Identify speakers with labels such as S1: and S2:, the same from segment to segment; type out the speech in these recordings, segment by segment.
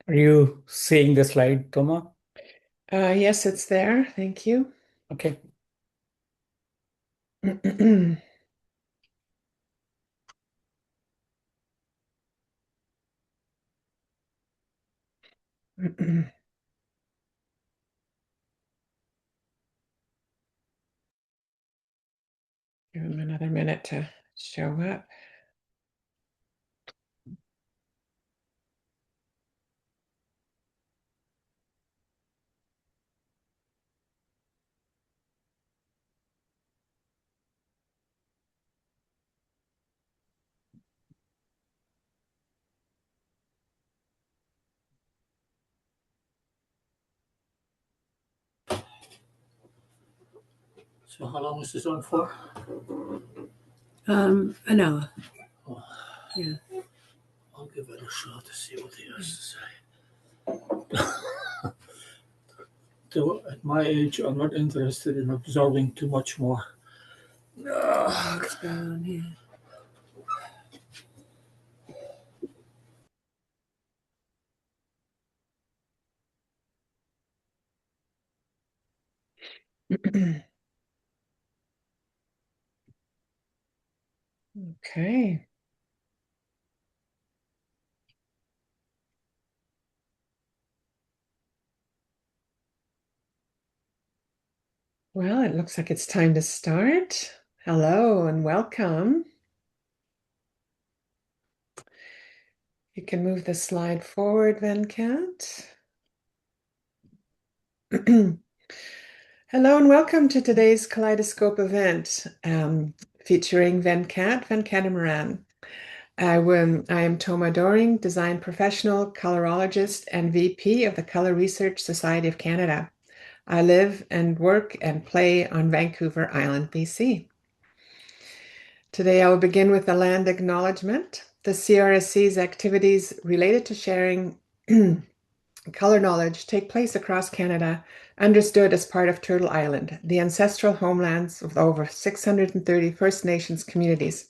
S1: Are you seeing the slide, Toma?
S2: Yes, it's there. Thank you.
S1: Okay.
S2: Give him another minute to show up.
S1: So how long is this on for?
S2: An hour.
S1: Oh,
S2: Yeah.
S1: I'll give it a shot to see what he has to say. So at my age, I'm not interested in absorbing too much more.
S2: It's brown here. Okay. Well, it looks like it's time to start. Hello and welcome. You can move the slide forward, Venkat. Hello and welcome to today's Kaleidoscope event featuring Venkat Venkataramanan. I am Toma Doring, design professional, colorologist, and VP of the Color Research Society of Canada. I live and work and play on Vancouver Island, BC. Today, I will begin with a land acknowledgement. The CRSC's activities related to sharing color knowledge take place across Canada, understood as part of Turtle Island, the ancestral homelands of over 630 First Nations communities,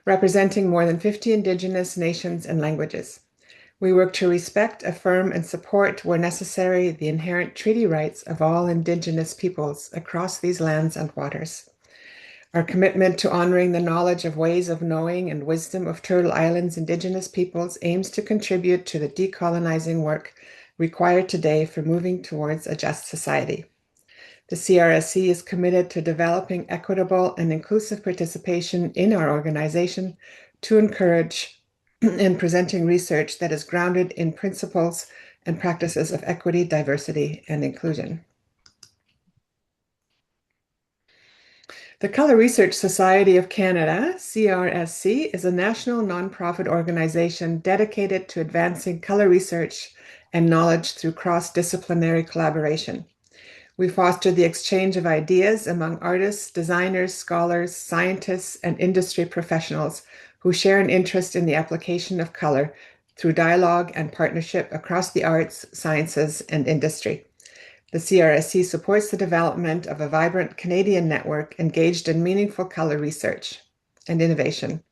S2: representing more than 50 Indigenous nations and languages. We work to respect, affirm, and support, where necessary, the inherent treaty rights of all Indigenous peoples across these lands and waters. Our commitment to honoring the knowledge of ways of knowing and wisdom of Turtle Island's Indigenous peoples aims to contribute to the decolonizing work required today for moving towards a just society. The CRSC is committed to developing equitable and inclusive participation in our organization to encourage and presenting research that is grounded in principles and practices of equity, diversity, and inclusion. The Color Research Society of Canada, CRSC, is a national nonprofit organization dedicated to advancing color research and knowledge through cross-disciplinary collaboration. We foster the exchange of ideas among artists, designers, scholars, scientists, and industry professionals who share an interest in the application of color through dialogue and partnership across the arts, sciences, and industry. The CRSC supports the development of a vibrant Canadian network engaged in meaningful color research and innovation.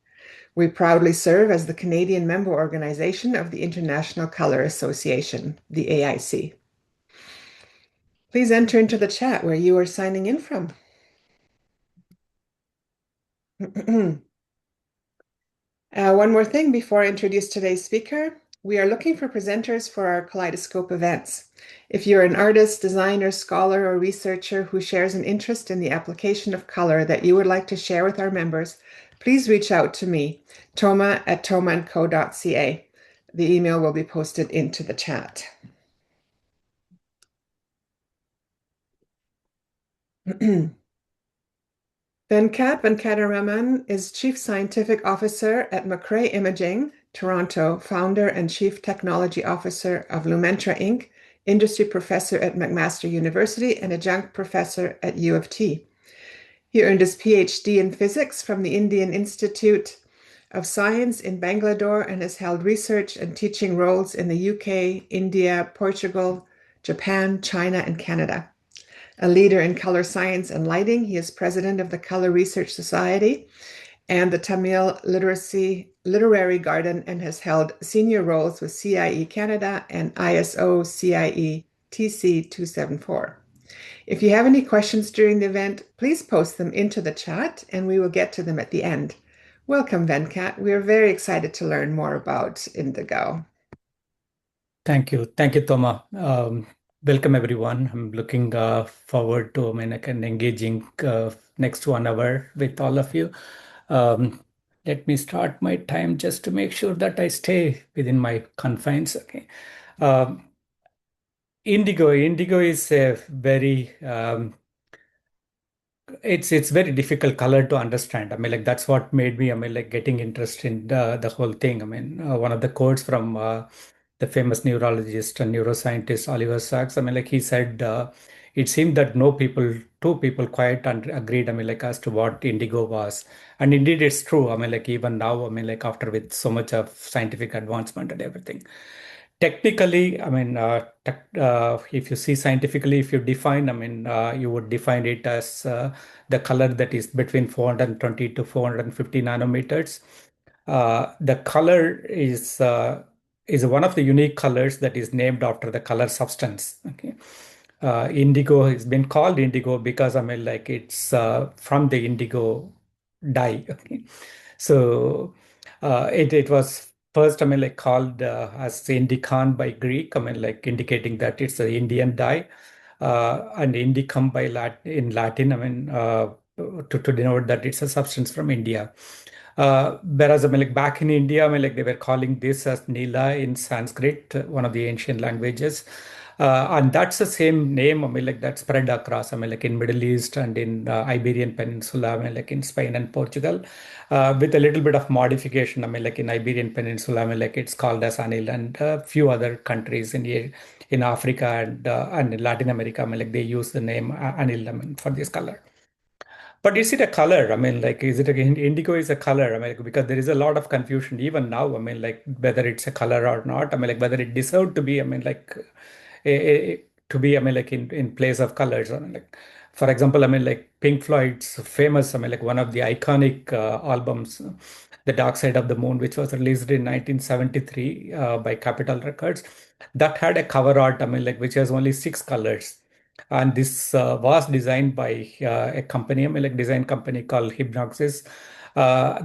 S2: We proudly serve as the Canadian member organization of the International Color Association, the AIC. Please enter into the chat where you are signing in from. One more thing before I introduce today's speaker. We are looking for presenters for our Kaleidoscope events. If you're an artist, designer, scholar, or researcher who shares an interest in the application of color that you would like to share with our members, please reach out to me, toma@tomaandco.ca. The email will be posted into the chat. Venkat Venkataramanan is Chief Scientific Officer at McRae Imaging, Toronto, founder and Chief Technology Officer of Lumentra Inc., industry professor at McMaster University, and adjunct professor at U of T. He earned his PhD in physics from the Indian Institute of Science in Bangalore and has held research and teaching roles in the UK, India, Portugal, Japan, China, and Canada. A leader in color science and lighting, he is president of the Color Research Society and the Tamil Literary Garden and has held senior roles with CIE Canada and ISO CIE TC 274. If you have any questions during the event, please post them into the chat and we will get to them at the end. Welcome, Venkat. We are very excited to learn more about Indigo.
S3: Thank you. Thank you, Toma. Welcome, everyone. I'm looking forward to an engaging next 1 hour with all of you. Let me start my time just to make sure that I stay within my confines. Okay. Indigo is a very it's very difficult color to understand. I mean, like that's what made me. I mean, like getting interest in the whole thing. I mean, one of the quotes from the famous neurologist and neuroscientist Oliver Sacks. I mean, like he said, it seemed that two people quite agreed. I mean, like as to what indigo was, and indeed it's true. I mean, like even now, I mean, like after with so much of scientific advancement and everything. Technically, I mean, if you see scientifically, if you define, I mean, you would define it as the color that is between 420 to 450 nanometers. The color is one of the unique colors that is named after the color substance. Okay. Indigo has been called indigo because I mean, like it's from the indigo dye. Okay. So it was first, I mean, like called as Indican by Greek, I mean, like indicating that it's an Indian dye, and Indicum by in Latin, I mean, to denote that it's a substance from India. Whereas, I mean, like back in India, I mean, like they were calling this as Nila in Sanskrit, one of the ancient languages. And that's the same name, I mean, like that spread across, I mean, like in Middle East and in Iberian Peninsula, I mean, like in Spain and Portugal, with a little bit of modification. I mean, like in Iberian Peninsula, I mean, like it's called as anil, and a few other countries in Africa and in Latin America, I mean, like they use the name anil, I mean, for this color. But is it a color? I mean, like, is it indigo is a color? I mean, like, because there is a lot of confusion even now. I mean, like, whether it's a color or not. I mean, like, whether it deserved to be. I mean, like, to be. I mean, like, in place of colors. I mean, like, for example, I mean, like, Pink Floyd's famous. I mean, like, one of the iconic albums, "The Dark Side of the Moon," which was released in 1973 by Capitol Records, that had a cover art. I mean, like, which has only 6 colors. And this was designed by a company, I mean, like design company called Hypnoxis.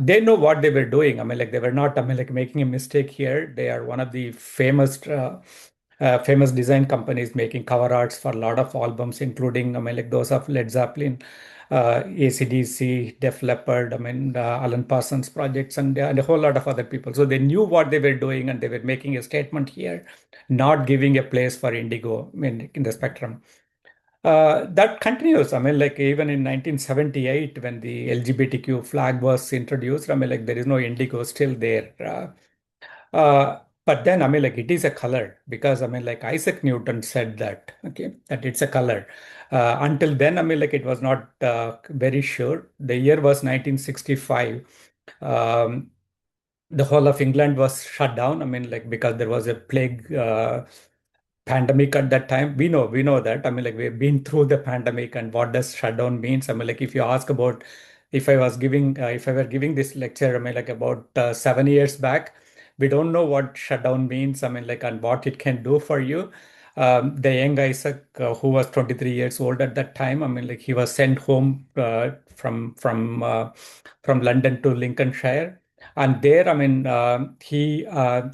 S3: They know what they were doing. I mean, like they were not, I mean, like making a mistake here. They are one of the famous design companies making cover arts for a lot of albums, including, I mean, like those of Led Zeppelin, AC/DC, Def Leppard, I mean, Alan Parsons projects, and a whole lot of other people. So they knew what they were doing, and they were making a statement here, not giving a place for indigo, I mean, in the spectrum. That continues. I mean, like even in 1978, when the LGBTQ flag was introduced, I mean, like there is no indigo still there. But then, I mean, like it is a color because I mean, like Isaac Newton said that, okay, that it's a color. Until then, I mean, like it was not very sure. The year was 1965. Um, the whole of England was shut down. I mean, like because there was a plague pandemic at that time. We know that. I mean, like we've been through the pandemic and what does shutdown means. I mean, like if you ask about if I were giving this lecture, I mean, like about 7 years back, we don't know what shutdown means. I mean, like and what it can do for you. The young Isaac, who was 23 years old at that time, I mean, like he was sent home from London to Lincolnshire. And there, I mean, he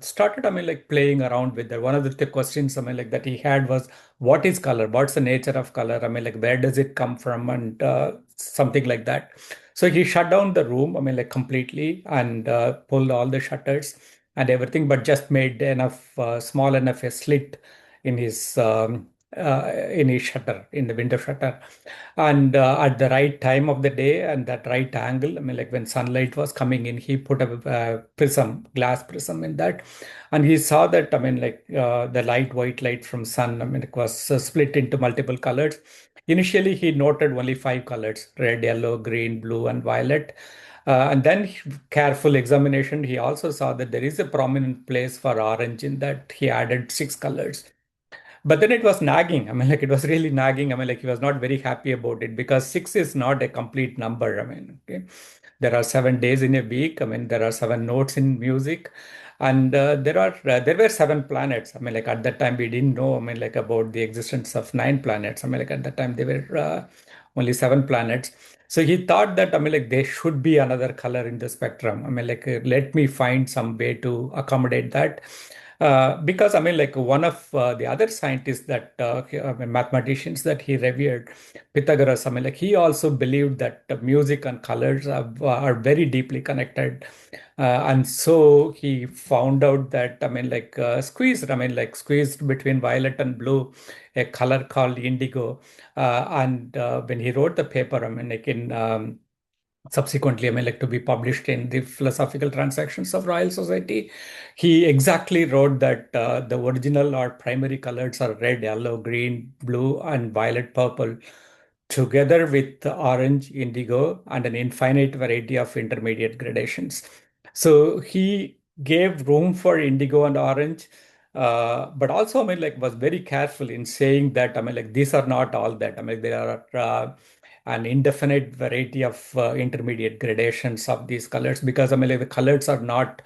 S3: started, I mean, like playing around with that. One of the questions, I mean, like that he had was, what is color? What's the nature of color? I mean, like, where does it come from? And something like that. So he shut down the room, I mean, like completely and pulled all the shutters and everything, but just made enough, small enough a slit in his shutter, in the window shutter. And at the right time of the day and that right angle, I mean, like when sunlight was coming in, he put a glass prism in that. And he saw that, I mean, like the white light from sun, I mean, it was split into multiple colors. Initially, he noted only 5 colors: red, yellow, green, blue, and violet. And then careful examination, he also saw that there is a prominent place for orange in that he added 6 colors. But then it was nagging. I mean, like it was really nagging. I mean, like he was not very happy about it because 6 is not a complete number. I mean, okay. there are 7 days in a week. I mean, there are 7 notes in music. And there were 7 planets. I mean, like at that time we didn't know. I mean, like about the existence of 9 planets. I mean, like at that time there were only 7 planets. So he thought that I mean, like there should be another color in the spectrum. I mean, like let me find some way to accommodate that. Because I mean, like one of the other scientists that I mean, mathematicians that he revered, Pythagoras. I mean, like he also believed that music and colors are very deeply connected. And so he found out that I mean like squeezed between violet and blue, a color called indigo. And when he wrote the paper, I mean like in subsequently, I mean, like to be published in the Philosophical Transactions of Royal Society, he exactly wrote that the original or primary colors are red, yellow, green, blue, and violet, purple, together with orange, indigo, and an infinite variety of intermediate gradations. So he gave room for indigo and orange, but also, I mean, like was very careful in saying that, I mean, like these are not all that. I mean, there are an indefinite variety of intermediate gradations of these colors because I mean like the colors are not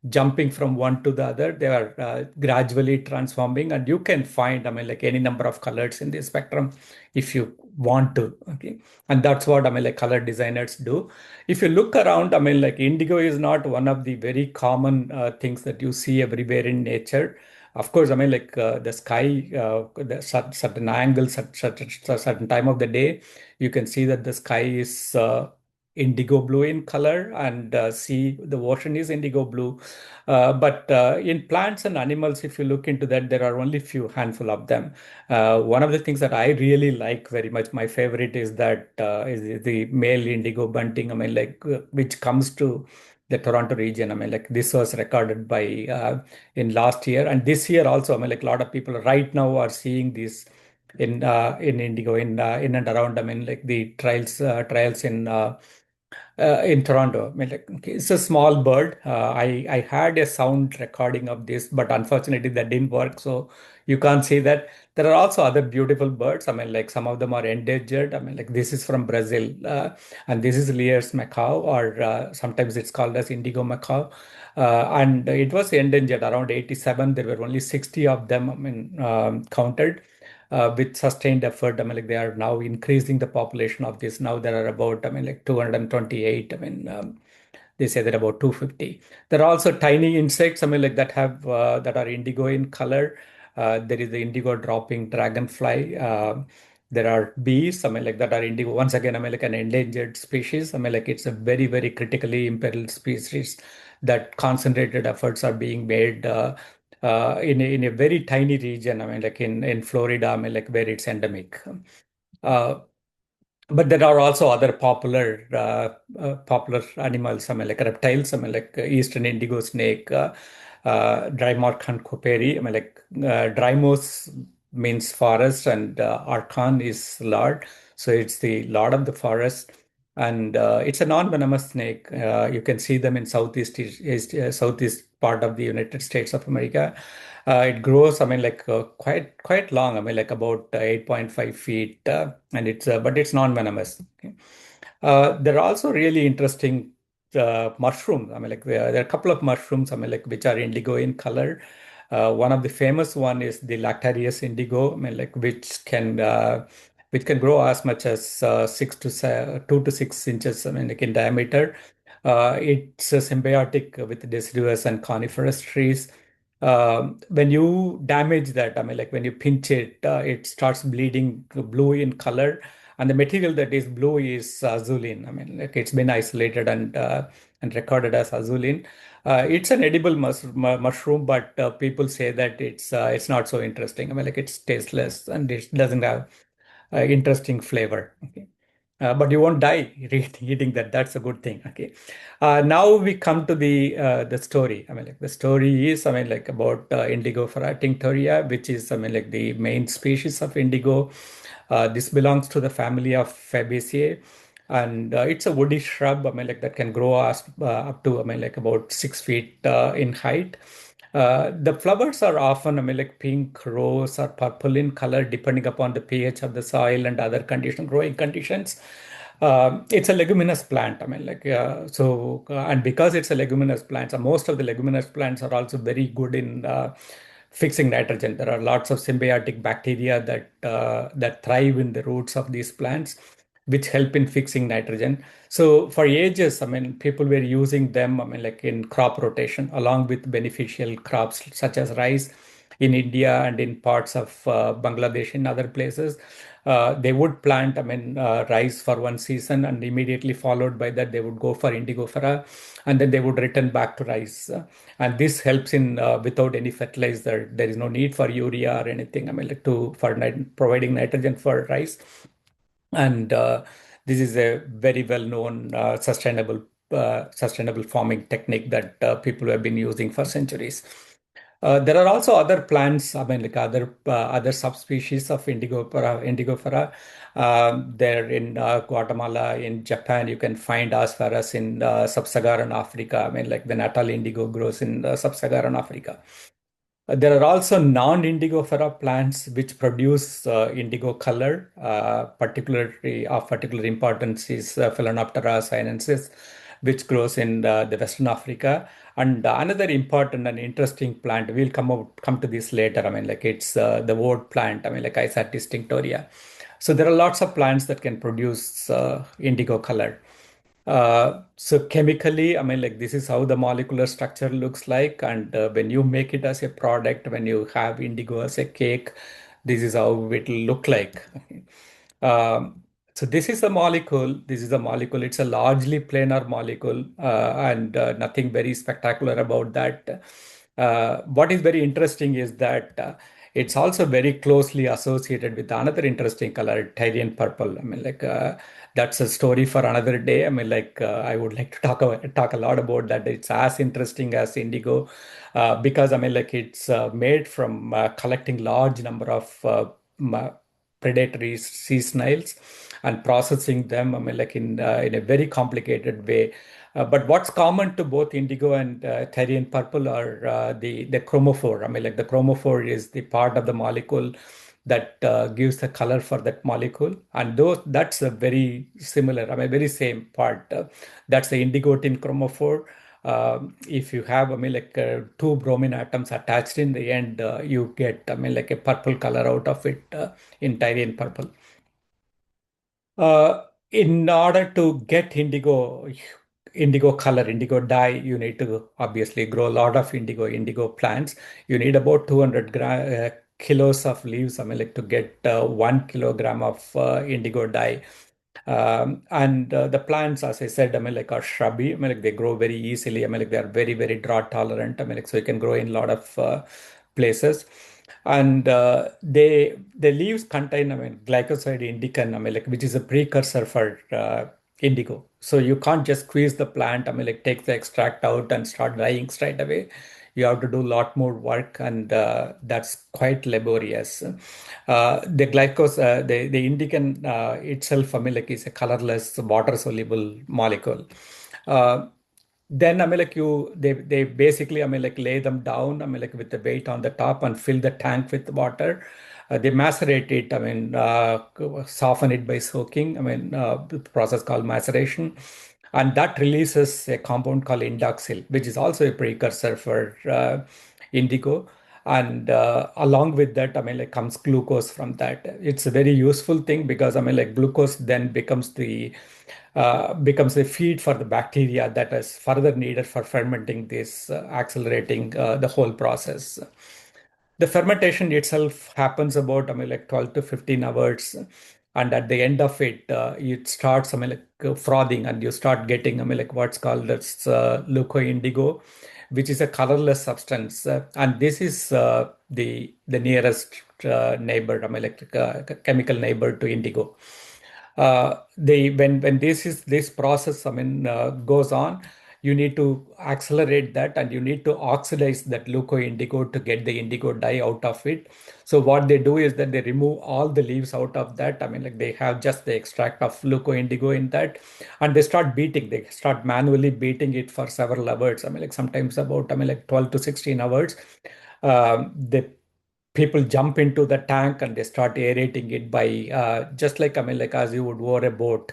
S3: jumping from one to the other. They are gradually transforming, and you can find I mean like any number of colors in the spectrum if you want to. Okay, and that's what I mean like color designers do. If you look around, I mean like indigo is not one of the very common things that you see everywhere in nature. Of course, I mean like the sky, the certain angles at certain time of the day, you can see that the sky is indigo blue in color, and sea, the ocean is indigo blue. But in plants and animals, if you look into that, there are only few handful of them. One of the things that I really like very much, my favorite is that is the male indigo bunting. I mean, like which comes to the Toronto region. I mean, like this was recorded by in last year and this year also. I mean, like a lot of people right now are seeing this in indigo in and around. I mean, like the trials in Toronto. I mean, like okay, it's a small bird. I had a sound recording of this, but unfortunately that didn't work. So you can't see that. There are also other beautiful birds. I mean, like some of them are endangered. I mean, like this is from Brazil, and this is Lear's macaw, or sometimes it's called as indigo macaw. And it was endangered around 87. There were only 60 of them, I mean, counted with sustained effort. I mean, like they are now increasing the population of this. Now there are about, I mean, like 228. I mean, they say that about 250. There are also tiny insects, I mean, like that have that are indigo in color. There is the indigo dropping dragonfly. There are bees, I mean, like that are indigo. Once again, I mean, like an endangered species. I mean, like it's a very, very critically imperiled species that concentrated efforts are being made in a very tiny region. I mean, like in Florida, I mean, like where it's endemic. Uh, but there are also other popular animals. I mean, like reptiles. I mean, like eastern indigo snake, Drymarchon coperi. I mean, like Drymos means forest, and Archon is lord. So it's the lord of the forest, and it's a non-venomous snake. You can see them in southeast part of the United States of America. It grows, I mean, like quite long. I mean, like about 8.5 feet, and but it's non-venomous. Okay. There are also really interesting mushrooms. I mean, like there are a couple of mushrooms. I mean, like which are indigo in color. One of the famous one is the Lactarius indigo. I mean, like which can grow as much as 2 to 6 inches. I mean, like in diameter. It's symbiotic with deciduous and coniferous trees. When you damage that, I mean, like when you pinch it, it starts bleeding blue in color, and the material that is blue is azulene. I mean, like it's been isolated and recorded as azulene. It's an edible mushroom, but people say that it's not so interesting. I mean, like it's tasteless and it doesn't have interesting flavor. Okay. But you won't die eating that. That's a good thing. Okay. Now we come to the story. I mean, like the story is, I mean, like about Indigofera tinctoria, which is, I mean, like the main species of indigo. This belongs to the family of Fabaceae, and it's a woody shrub. I mean, like that can grow up to, I mean, like about 6 feet in height. The flowers are often, I mean, like pink, rose, or purple in color, depending upon the pH of the soil and other growing conditions. It's a leguminous plant. I mean, and because it's a leguminous plant, so most of the leguminous plants are also very good in fixing nitrogen. There are lots of symbiotic bacteria that thrive in the roots of these plants, which help in fixing nitrogen. So for ages, I mean, people were using them, I mean, like in crop rotation, along with beneficial crops such as rice in India and in parts of Bangladesh and other places. They would plant, I mean, rice for one season, and immediately followed by that, they would go for Indigofera, and then they would return back to rice. And this helps in without any fertilizer. There is no need for urea or anything. I mean, like providing nitrogen for rice. And this is a very well-known sustainable farming technique that people have been using for centuries. There are also other plants, I mean, like other subspecies of Indigofera. There in Guatemala, in Japan, you can find asperas in sub-Saharan Africa. I mean, like the Natal indigo grows in sub-Saharan Africa. There are also non-indigofera plants which produce indigo color. Particularly of particular importance is Phalaenoptera sinensis, which grows in the Western Africa. And another important and interesting plant, we'll come to this later. I mean, like it's the woad plant. I mean, like Isatis tinctoria. So there are lots of plants that can produce indigo color. So chemically, I mean, like this is how the molecular structure looks like. And when you make it as a product, when you have indigo as a cake, this is how it will look like. So this is a molecule. This is a molecule. It's a largely planar molecule, and nothing very spectacular about that. What is very interesting is that it's also very closely associated with another interesting color, Tyrian purple. I mean, like that's a story for another day. I mean, like I would like to talk a lot about that. It's as interesting as indigo, because I mean, like it's made from collecting large number of predatory sea snails and processing them. I mean, like in a very complicated way. But what's common to both indigo and Therian purple are the chromophore. I mean, like the chromophore is the part of the molecule that gives the color for that molecule, and that's a very similar. I mean, very same part. That's the indigotin chromophore. If you have, I mean, like two bromine atoms attached in the end, you get, I mean, like a purple color out of it in Tyrian purple. In order to get indigo color, indigo dye, you need to obviously grow a lot of indigo plants. You need about 200 kilos of leaves, I mean, like to get 1 kilogram of indigo dye. And the plants, as I said, I mean, like are shrubby. I mean, like they grow very easily. I mean, like they are very, very drought tolerant. I mean, like so you can grow in a lot of places. And the leaves contain, I mean, glycoside indican, I mean, like which is a precursor for indigo. So you can't just squeeze the plant, I mean, like take the extract out and start drying straight away. You have to do a lot more work, and that's quite laborious. The indican itself, I mean, like is a colorless, water-soluble molecule. Uh, then I mean like they basically I mean like lay them down I mean like with the weight on the top and fill the tank with water. They macerate it, I mean soften it by soaking, I mean the process called maceration, and that releases a compound called indoxyl, which is also a precursor for indigo. And along with that, I mean, like comes glucose from that. It's a very useful thing because I mean, like glucose then becomes a feed for the bacteria that is further needed for fermenting this, accelerating the whole process. The fermentation itself happens about, I mean, like 12 to 15 hours. And at the end of it, it starts, I mean, like frothing, and you start getting, I mean, like what's called as leucoindigo, which is a colorless substance. And this is the nearest neighbor, I mean, like chemical neighbor to indigo. When this process, I mean, goes on, you need to accelerate that, and you need to oxidize that leucoindigo to get the indigo dye out of it. So what they do is that they remove all the leaves out of that. I mean, like they have just the extract of leucoindigo in that, and they start beating. They start manually beating it for several hours. I mean, like sometimes about, I mean, like 12 to 16 hours. The people jump into the tank and they start aerating it by just like, I mean, like as you would oar a boat.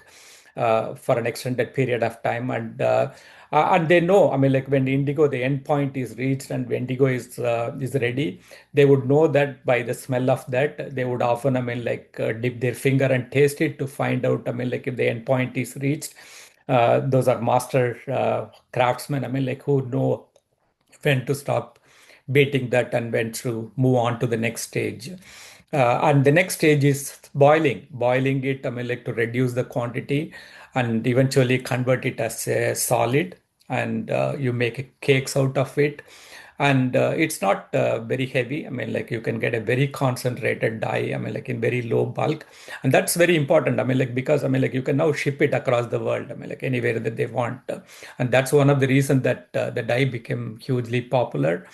S3: for an extended period of time. And they know, I mean, like when indigo, the end point is reached and when indigo is ready, they would know that by the smell of that. They would often, I mean, like dip their finger and taste it to find out, I mean, like if the end point is reached. Those are master craftsmen, I mean, like who know when to stop beating that and when to move on to the next stage. And the next stage is boiling it, I mean, like to reduce the quantity and eventually convert it as a solid. And you make cakes out of it. And it's not very heavy. I mean, like you can get a very concentrated dye, I mean, like in very low bulk. And that's very important. I mean, like because, I mean, like you can now ship it across the world, I mean, like anywhere that they want. And that's one of the reasons that the dye became hugely popular.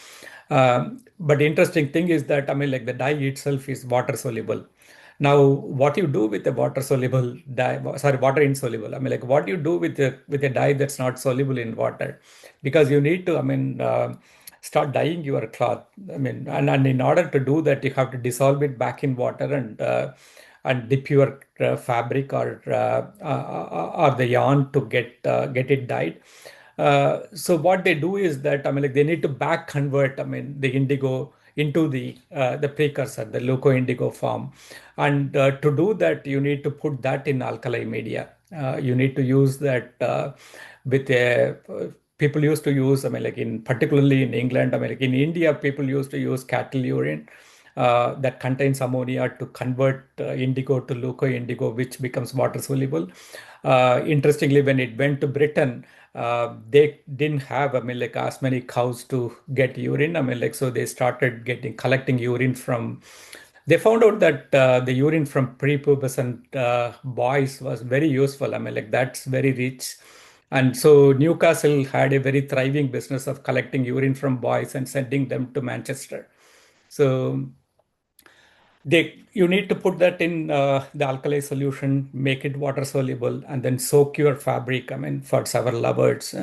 S3: But the interesting thing is that, I mean, like the dye itself is water soluble. Now, what you do with the water soluble dye, sorry, water insoluble, I mean, like what you do with a dye that's not soluble in water, because you need to, I mean, start dyeing your cloth. I mean, and in order to do that, you have to dissolve it back in water and dip your fabric or the yarn to get it dyed. So what they do is that, I mean, like they need to back convert, I mean, the indigo into the precursor, the loco indigo form. And to do that, you need to put that in alkali media. You need to use that with a people used to use, I mean, like in particularly in England, I mean, like in India, people used to use cattle urine that contains ammonia to convert indigo to loco indigo, which becomes water soluble. Interestingly, when it went to Britain, they didn't have, I mean, like as many cows to get urine. I mean, like so they started collecting urine from. They found out that the urine from prepubescent boys was very useful. I mean, like that's very rich. And so Newcastle had a very thriving business of collecting urine from boys and sending them to Manchester. So you need to put that in the alkali solution, make it water soluble, and then soak your fabric, I mean, for several hours,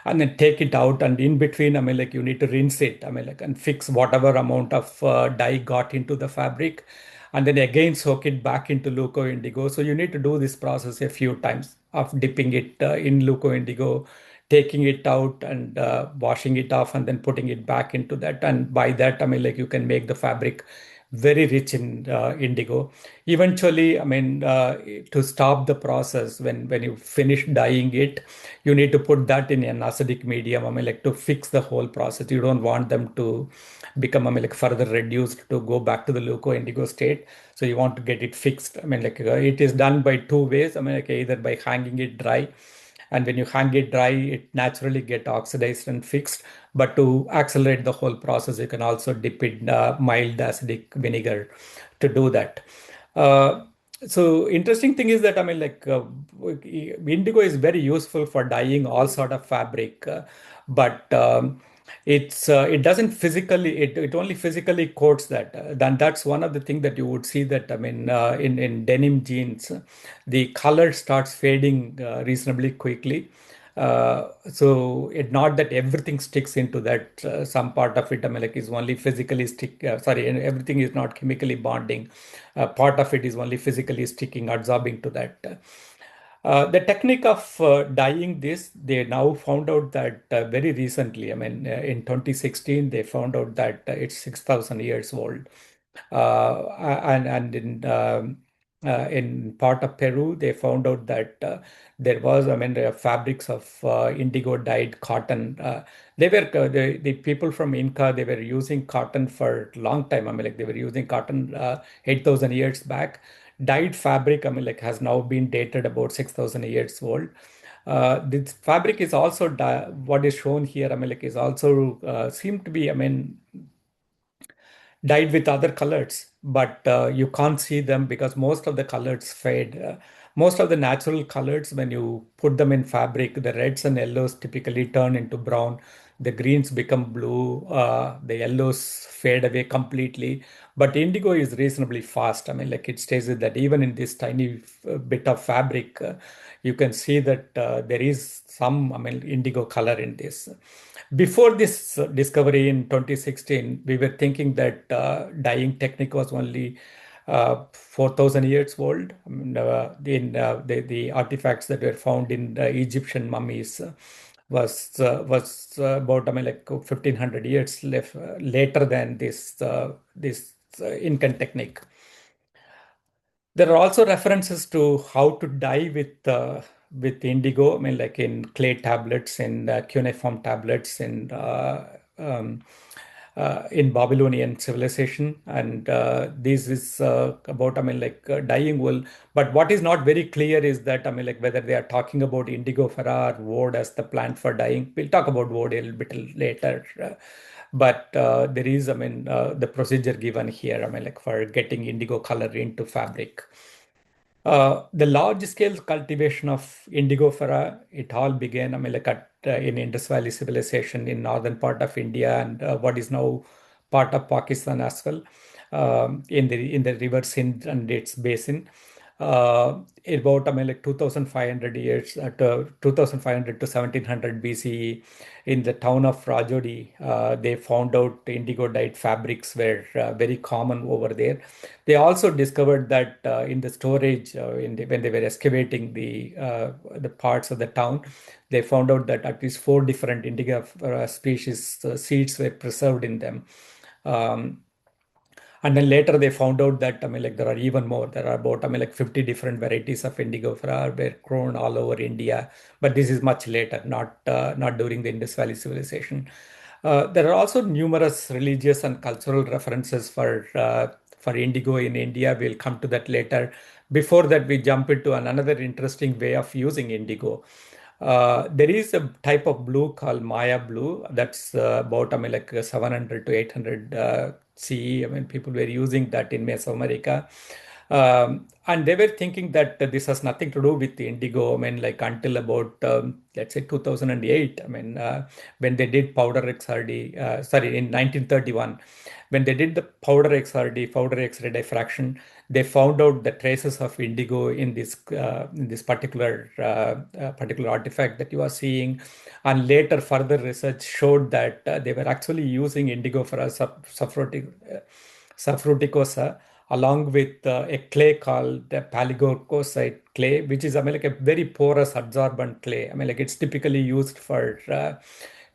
S3: and then take it out. And in between, I mean, like you need to rinse it, I mean, like and fix whatever amount of dye got into the fabric, and then again soak it back into Luco Indigo. So you need to do this process a few times of dipping it in Luco Indigo, taking it out and washing it off, and then putting it back into that. And by that, I mean, like you can make the fabric very rich in indigo. Eventually, I mean, to stop the process, when you finish dyeing it, you need to put that in an acidic medium. I mean, like to fix the whole process. You don't want them to become, I mean, like further reduced to go back to the Luco indigo state. So you want to get it fixed. I mean, like it is done by two ways. I mean, like either by hanging it dry, and when you hang it dry, it naturally get oxidized and fixed. But to accelerate the whole process, you can also dip in mild acidic vinegar to do that. Uh, so interesting thing is that, I mean, like indigo is very useful for dyeing all sort of fabric, but it doesn't physically, it only physically coats that. Then that's one of the things that you would see that, I mean, in denim jeans, the color starts fading reasonably quickly. So it not that everything sticks into that. Some part of it, I mean, like is only physically stick. Sorry, and everything is not chemically bonding. Part of it is only physically sticking, absorbing to that. The technique of dyeing this, they now found out that very recently, I mean, in 2016, they found out that it's 6,000 years old. And in part of Peru, they found out that there was, I mean, fabrics of indigo dyed cotton. The people from Inca, they were using cotton for a long time. I mean, like they were using cotton 8,000 years back. Dyed fabric, I mean, like has now been dated about 6,000 years old. This fabric is also what is shown here. I mean, like is also seem to be, I mean, dyed with other colors, but you can't see them because most of the colors fade. Most of the natural colors, when you put them in fabric, the reds and yellows typically turn into brown. The greens become blue. The yellows fade away completely. But indigo is reasonably fast. I mean, like it stays with that. Even in this tiny bit of fabric, you can see that there is some, I mean, indigo color in this. Before this discovery in 2016, we were thinking that dyeing technique was only 4,000 years old. I mean, the artifacts that were found in the Egyptian mummies was about, I mean, like 1,500 years later than this Incan technique. There are also references to how to dye with indigo. I mean, like in clay tablets, in cuneiform tablets, um, in Babylonian civilization, and this is about, I mean, like dyeing wool. But what is not very clear is that, I mean, like whether they are talking about Indigofera or woad as the plant for dyeing. We'll talk about woad a little bit later. But there is, I mean, the procedure given here, I mean, like for getting indigo color into fabric. The large scale cultivation of Indigofera, it all began, I mean, like in Indus Valley Civilization in northern part of India and what is now part of Pakistan as well, in the river Sindh and its basin. About, I mean, like 2,500 years to 2,500 to 1,700 BCE, in the town of Rajodi, they found out indigo dyed fabrics were very common over there. They also discovered that in the storage, when they were excavating the parts of the town, they found out that at least four different indigo species seeds were preserved in them. Um, and then later they found out that, I mean, like there are even more. There are about, I mean, like 50 different varieties of Indigofera were grown all over India. But this is much later, not during the Indus Valley Civilization. There are also numerous religious and cultural references for indigo in India. We'll come to that later. Before that, we jump into another interesting way of using indigo. There is a type of blue called Maya blue that's about, I mean, like 700 to 800 CE. I mean, people were using that in Mesoamerica. And they were thinking that this has nothing to do with the indigo. I mean, like until about, let's say 2008. I mean, when they did powder XRD, sorry, in 1931, when they did the powder XRD, powder X-ray diffraction, they found out the traces of indigo in this particular artifact that you are seeing, and later further research showed that they were actually using Indigofera subfruticosa along with a clay called the palygorcosite clay, which is, I mean, like a very porous adsorbent clay. I mean, like it's typically used for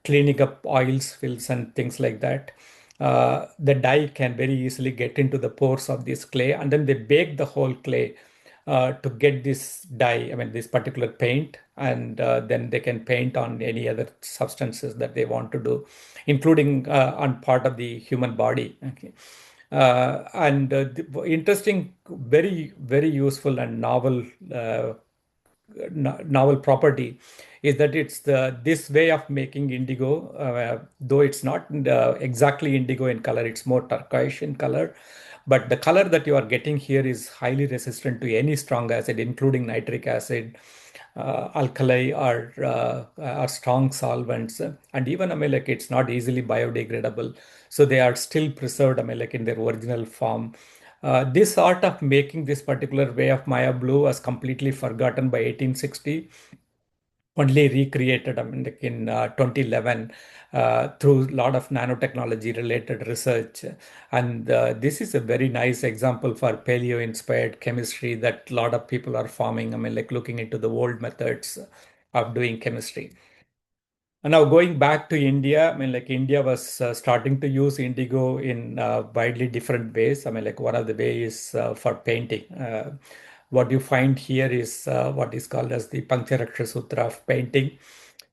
S3: cleaning up oils, fills, and things like that. The dye can very easily get into the pores of this clay, and then they bake the whole clay to get this dye, I mean, this particular paint, and then they can paint on any other substances that they want to do, including on part of the human body. Okay. And interesting, very, very useful and novel property is that it's this way of making indigo, though it's not exactly indigo in color, it's more turquoise in color. But the color that you are getting here is highly resistant to any strong acid, including nitric acid, alkali, or strong solvents. And even, I mean, like it's not easily biodegradable. So they are still preserved, I mean, like in their original form. This art of making this particular way of Maya blue was completely forgotten by 1860, only recreated, I mean, like in 2011 through a lot of nanotechnology related research. And this is a very nice example for paleo inspired chemistry that a lot of people are forming. I mean, like looking into the old methods of doing chemistry. And now going back to India, I mean, like India was starting to use indigo in widely different ways. I mean, like one of the ways for painting. What you find here is what is called as the Pancharaksha Sutra of painting,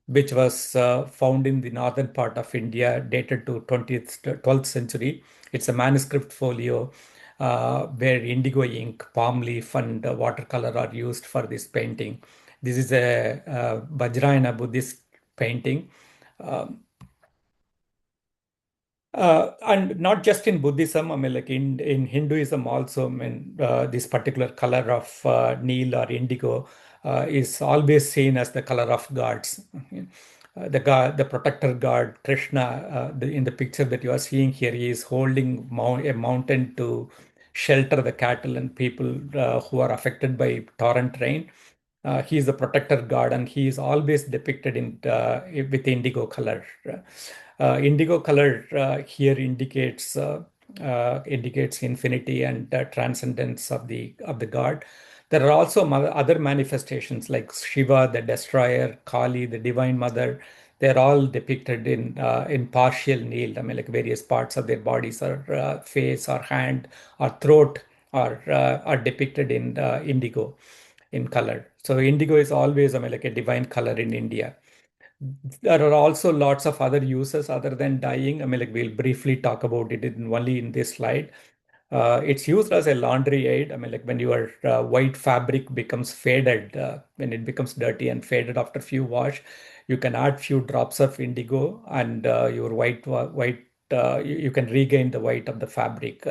S3: which was found in the northern part of India, dated to 20th, 12th century. It's a manuscript folio where indigo ink, palm leaf, and watercolor are used for this painting. This is a Vajrayana Buddhist painting. Um, and not just in Buddhism, I mean, like in Hinduism also, I mean, this particular color of Neil or indigo is always seen as the color of gods. Okay. The god, the protector god Krishna, in the picture that you are seeing here, he is holding a mountain to shelter the cattle and people who are affected by torrent rain. He is the protector god, and he is always depicted in with indigo color. Indigo color here indicates indicates infinity and transcendence of the god. There are also other manifestations like Shiva, the destroyer, Kali, the divine mother. They're all depicted in partial nail. I mean, like various parts of their bodies, or face, or hand, or throat, are depicted in indigo in color. So indigo is always, I mean, like a divine color in India. There are also lots of other uses other than dyeing. I mean, like we'll briefly talk about it only in this slide. It's used as a laundry aid. I mean, like when your white fabric becomes faded, when it becomes dirty and faded after few wash, you can add few drops of indigo, and your white you can regain the white of the fabric.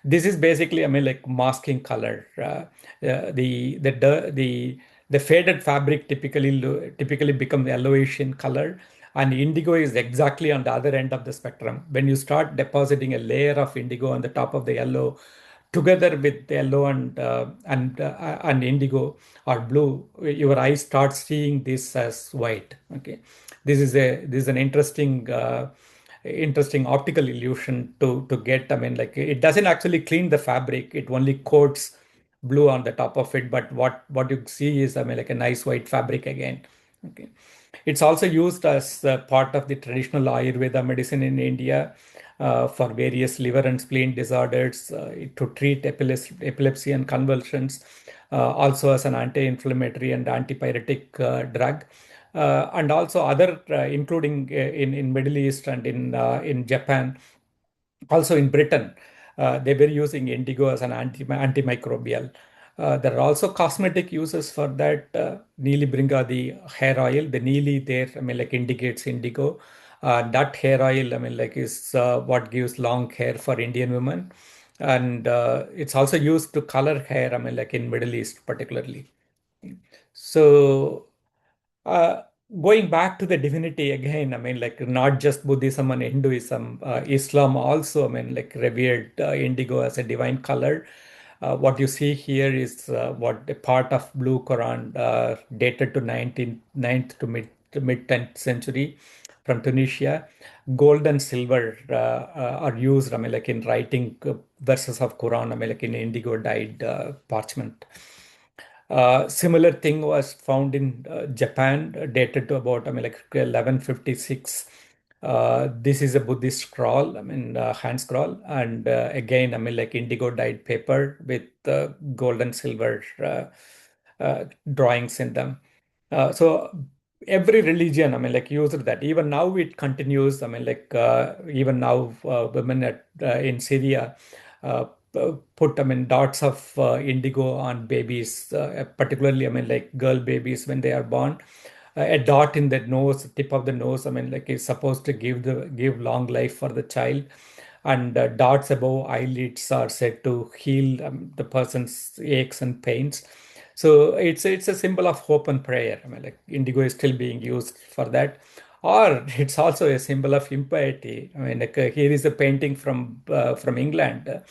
S3: This is basically, I mean, like masking color. The faded fabric typically become yellowish in color, and indigo is exactly on the other end of the spectrum. When you start depositing a layer of indigo on the top of the yellow, together with yellow and indigo or blue, your eyes start seeing this as white. Okay, this is an interesting optical illusion to get. I mean, like it doesn't actually clean the fabric; it only coats blue on the top of it. But what you see is, I mean, like a nice white fabric again. Okay. It's also used as part of the traditional Ayurveda medicine in India for various liver and spleen disorders, to treat epilepsy and convulsions, also as an anti-inflammatory and antipyretic drug, and also other, including in Middle East and in Japan, also in Britain, they were using indigo as an antimicrobial. There are also cosmetic uses for that. Neeli Bringa, the hair oil, the Neeli there, I mean, like indicates indigo. That hair oil, I mean, like is what gives long hair for Indian women. And it's also used to color hair, I mean, like in Middle East particularly. So, uh, going back to the divinity again, I mean, like not just Buddhism and Hinduism, Islam also, I mean, like revered indigo as a divine color. What you see here is what a part of Blue Quran, dated to 19th to mid 10th century from Tunisia. Gold and silver are used, I mean, like in writing verses of Quran, I mean, like in indigo dyed parchment. Similar thing was found in Japan, dated to about, I mean, like 1156. This is a Buddhist scroll, I mean, hand scroll, and again, I mean, like indigo dyed paper with gold and silver drawings in them. So every religion, I mean, like used that. Even now it continues. I mean, like even now, women in Syria uh, put, I mean, dots of indigo on babies, particularly, I mean, like girl babies when they are born. A dot in the nose, tip of the nose, I mean, like is supposed to give long life for the child. And dots above eyelids are said to heal the person's aches and pains. So it's a symbol of hope and prayer. I mean, like indigo is still being used for that, or it's also a symbol of impiety. I mean, like here is a painting from England.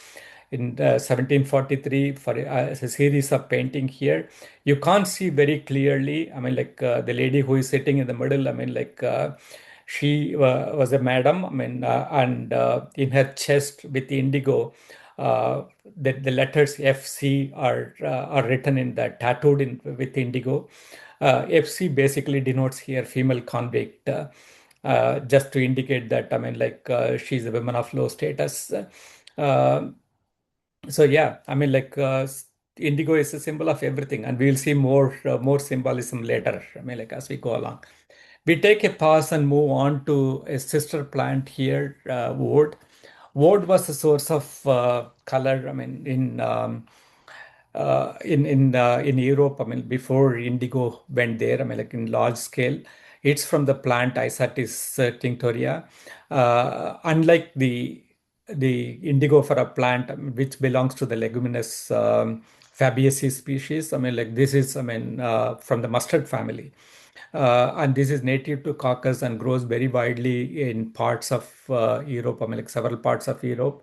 S3: In 1743, for a series of painting here, you can't see very clearly. I mean, like the lady who is sitting in the middle, I mean, like she was a madam. I mean, and in her chest with indigo, the letters FC are written in that, tattooed in with indigo. FC basically denotes here female convict, just to indicate that, I mean, like she's a woman of low status. Uh, so yeah, I mean, like indigo is a symbol of everything, and we'll see more symbolism later. I mean, like as we go along. We take a pause and move on to a sister plant here, woad. Woad was the source of color. I mean, in Europe, I mean, before indigo went there, I mean, like in large scale, it's from the plant Isatis tinctoria. Unlike the Indigofera plant, which belongs to the leguminous Fabaceae species, I mean, like this is, I mean, from the mustard family. And this is native to Caucasus and grows very widely in parts of Europe, I mean, like several parts of Europe.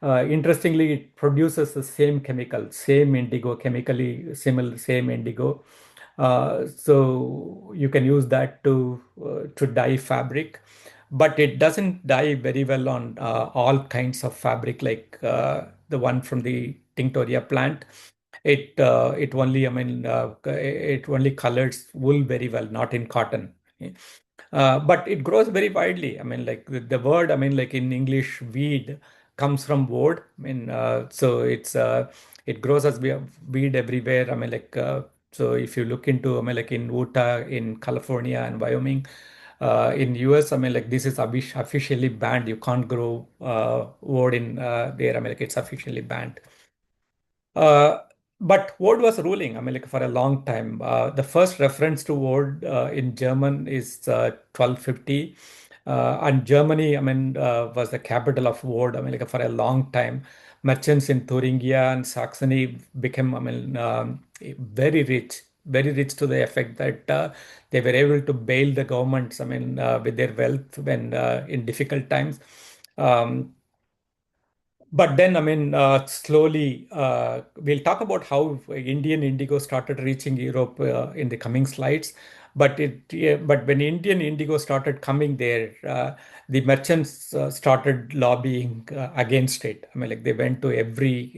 S3: Interestingly, it produces the same chemical, same indigo, chemically similar, same indigo. So you can use that to dye fabric. but it doesn't dye very well on all kinds of fabric like the one from the tinctoria plant. It only, it only colors wool very well, not in cotton. But it grows very widely. I mean, like the word, I mean, like in English, weed comes from wood. I mean, so it grows as weed everywhere. I mean, like so if you look into, I mean, like in Utah, in California, and Wyoming, in US, I mean, like this is officially banned. You can't grow wood in there. I mean, like it's officially banned. Uh, but Word was ruling, I mean, like for a long time. The first reference to Word in German is 1250. And Germany, I mean, was the capital of Word, I mean, like for a long time. Merchants in Thuringia and Saxony became, I mean, very rich to the effect that they were able to bail the governments, I mean, with their wealth when in difficult times. Um, but then, I mean, slowly, we'll talk about how Indian indigo started reaching Europe in the coming slides. But when Indian indigo started coming there, the merchants started lobbying against it. I mean, like they went to every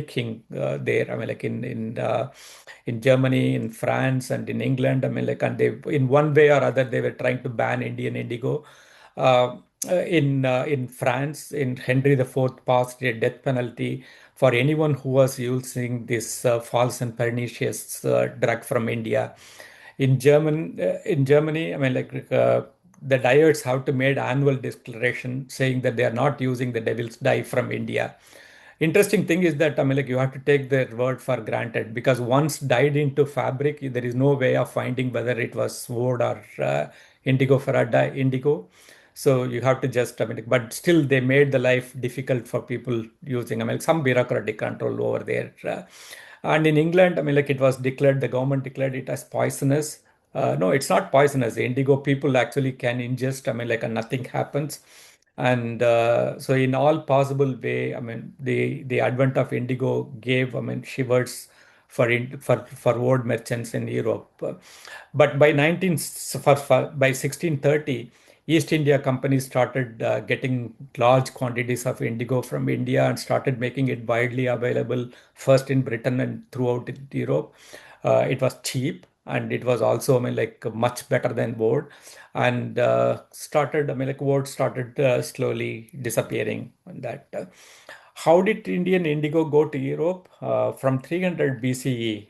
S3: king there. I mean, like in Germany, in France, and in England. I mean, like, and they, in one way or other, they were trying to ban Indian indigo. Uh, in France, in Henry IV passed a death penalty for anyone who was using this false and pernicious drug from India. In Germany, I mean, like the dyers have to make annual declaration saying that they are not using the devil's dye from India. Interesting thing is that, I mean, like you have to take their word for granted, because once dyed into fabric, there is no way of finding whether it was wood or Indigofera dye, indigo. So you have to just, I mean, but still they made the life difficult for people using, I mean, some bureaucratic control over there. And in England, I mean, like it was declared, the government declared it as poisonous. No, it's not poisonous. The indigo people actually can ingest, I mean, like, and nothing happens. And so in all possible way, I mean, the advent of indigo gave, I mean, shivers for wood merchants in Europe. But by 1630, East India Company started getting large quantities of indigo from India and started making it widely available first in Britain and throughout Europe. It was cheap, and it was also, I mean, like much better than wood, and started, I mean, like wood started slowly disappearing. And that. How did Indian indigo go to Europe? From 300 BCE,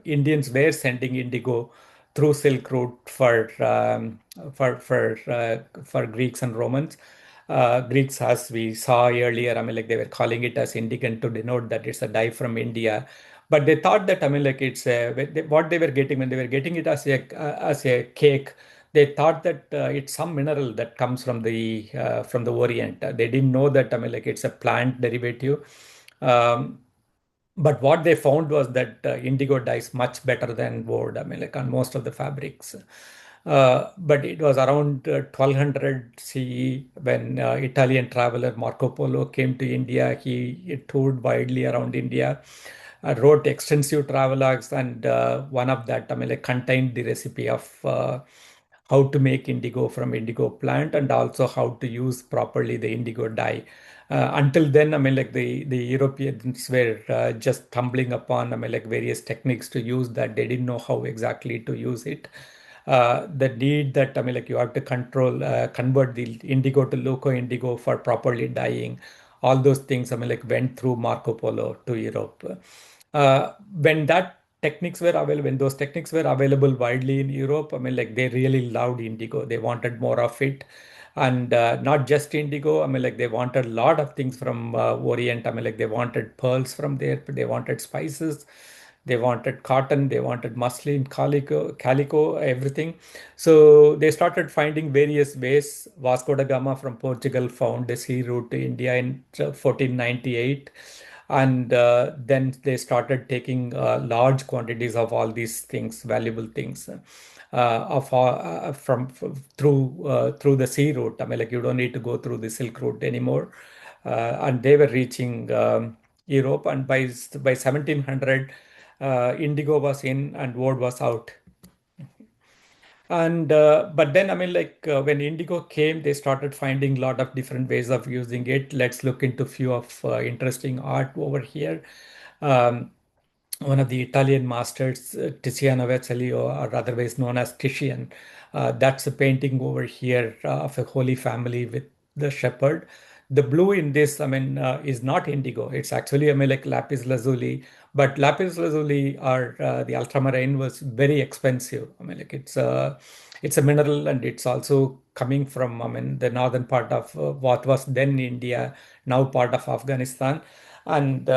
S3: Indians were sending indigo through Silk Route for Greeks and Romans. Greeks, as we saw earlier, I mean, like they were calling it as indigon to denote that it's a dye from India. But they thought that, I mean, like it's what they were getting when they were getting it as a cake. They thought that it's some mineral that comes from the Orient. They didn't know that, I mean, like it's a plant derivative. Um, but what they found was that indigo dyes much better than wood, I mean, like on most of the fabrics. But it was around 1200 CE when Italian traveler Marco Polo came to India. He toured widely around India, wrote extensive travelogues, and one of that, I mean, like contained the recipe of how to make indigo from indigo plant, and also how to use properly the indigo dye. Until then, I mean, like the Europeans were just tumbling upon, I mean, like various techniques to use that. They didn't know how exactly to use it. The need that, I mean, like you have to convert the indigo to loco indigo for properly dyeing. All those things, I mean, like went through Marco Polo to Europe. When that techniques were available, when those techniques were available widely in Europe, I mean, like they really loved indigo. They wanted more of it, and not just indigo. I mean, like they wanted a lot of things from Orient. I mean, like they wanted pearls from there, but they wanted spices. They wanted cotton, they wanted muslin, calico, everything. So they started finding various ways. Vasco da Gama from Portugal found a sea route to India in 1498. And then they started taking large quantities of all these things, valuable things, through the sea route. I mean, like you don't need to go through the Silk Route anymore. And they were reaching Europe, and by 1700, indigo was in and wood was out. And but then when Indigo came, they started finding a lot of different ways of using it. Let's look into few of interesting art over here. Um, One of the Italian masters, Tiziano Vecellio, or otherwise known as Titian. That's a painting over here of a Holy Family with the shepherd. The blue in this, is not indigo. It's actually, like lapis lazuli. But lapis lazuli or the ultramarine was very expensive. It's a mineral, and it's also coming from, the northern part of what was then India, now part of Afghanistan, and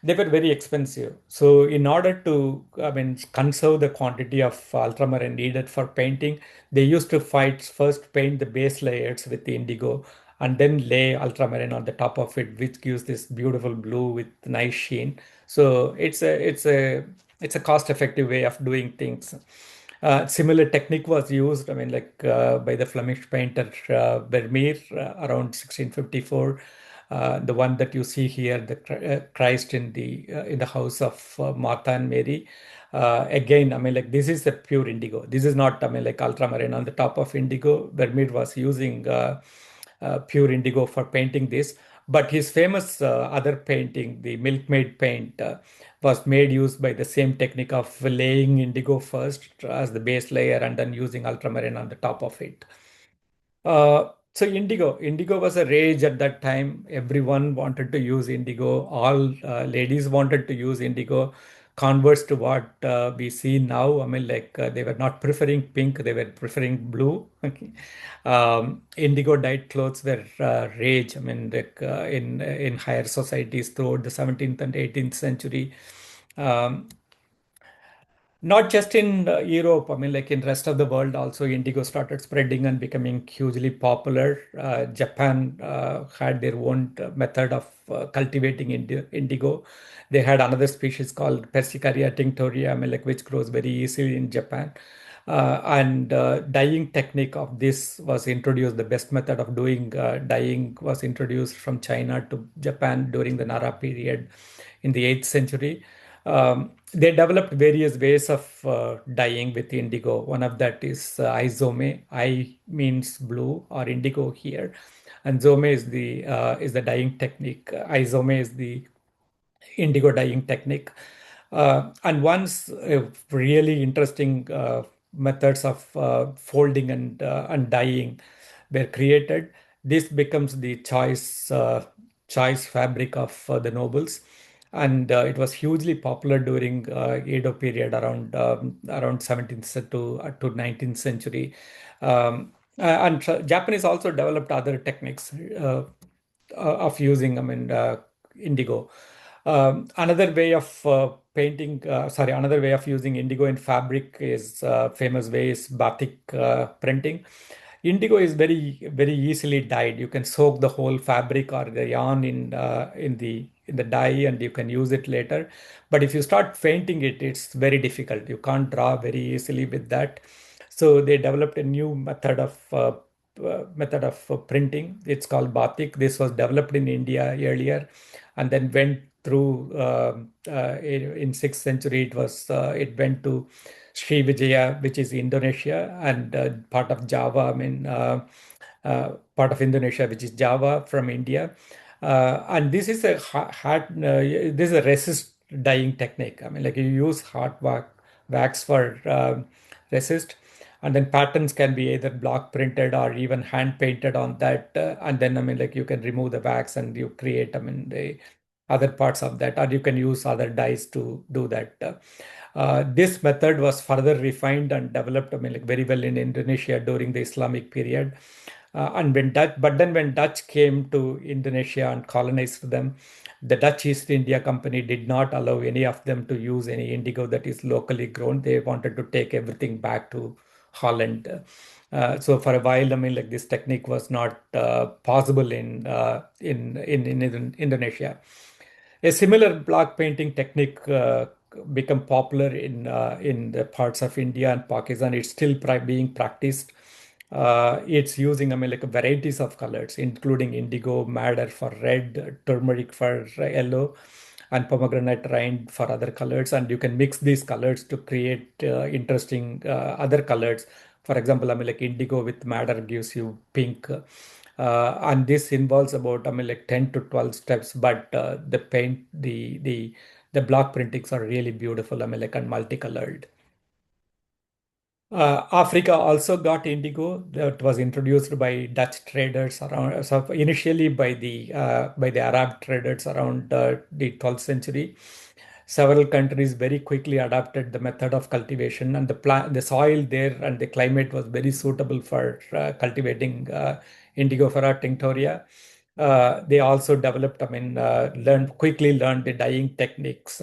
S3: they were very expensive. So in order to, conserve the quantity of ultramarine needed for painting, they used to first paint the base layers with the indigo and then lay ultramarine on the top of it, which gives this beautiful blue with nice sheen. So it's a cost-effective way of doing things. Similar technique was used, by the Flemish painter Vermeer around 1654. The one that you see here, the Christ in the house of Martha and Mary. Again, this is the pure indigo. This is not, ultramarine on the top of indigo. Vermeer was using pure indigo for painting this. But his famous other painting, the milkmaid paint, was made used by the same technique of laying indigo first as the base layer and then using ultramarine on the top of it. So indigo was a rage at that time. Everyone wanted to use indigo. All ladies wanted to use indigo. Converse to what we see now, they were not preferring pink; they were preferring blue. Okay. Indigo dyed clothes were rage. In higher societies throughout the 17th and 18th century. Um, Not just in Europe, in rest of the world also, indigo started spreading and becoming hugely popular. Japan had their own method of cultivating indigo. They had another species called Persicaria tinctoria, which grows very easily in Japan. And dyeing technique of this was introduced. The best method of doing dyeing was introduced from China to Japan during the Nara period in the 8th century. They developed various ways of dyeing with indigo. One of that is izome. I means blue or indigo here, and zome is the dyeing technique. Izome is the indigo dyeing technique. And once really interesting methods of folding and dyeing were created, this becomes the choice fabric of the nobles, and it was hugely popular during Edo period around 17th to 19th century. And Japanese also developed other techniques of using, indigo. Another way of another way of using indigo in fabric is famous way is batik printing. Indigo is very very easily dyed. You can soak the whole fabric or the yarn in the dye, and you can use it later. But if you start painting it, it's very difficult. You can't draw very easily with that. So they developed a new method of printing. It's called batik. This was developed in India earlier, and then went through in 6th century. It went to Srivijaya, which is Indonesia, and part of Java. Part of Indonesia, which is Java from India. And this is a this is a resist dyeing technique. You use hot wax for resist, and then patterns can be either block printed or even hand painted on that. And then you can remove the wax and you create the other parts of that, or you can use other dyes to do that. This method was further refined and developed, very well in Indonesia during the Islamic period. But then when Dutch came to Indonesia and colonized them, the Dutch East India Company did not allow any of them to use any indigo that is locally grown. They wanted to take everything back to Holland. So for a while, this technique was not possible in Indonesia. A similar block painting technique become popular in the parts of India and Pakistan. It's still being practiced. It's using varieties of colors, including indigo, madder for red, turmeric for yellow, and pomegranate rind for other colors, and you can mix these colors to create interesting other colors. For example, I mean, like indigo with madder gives you pink. And this involves about, I mean, like 10 to 12 steps, but the paint, the block printings are really beautiful, I mean, like, and multicolored. Africa also got indigo that was introduced by Dutch traders around, so initially by the Arab traders around the 12th century. Several countries very quickly adopted the method of cultivation, and the soil there and the climate was very suitable for cultivating Indigofera tinctoria. They also developed, I mean, quickly learned the dyeing techniques.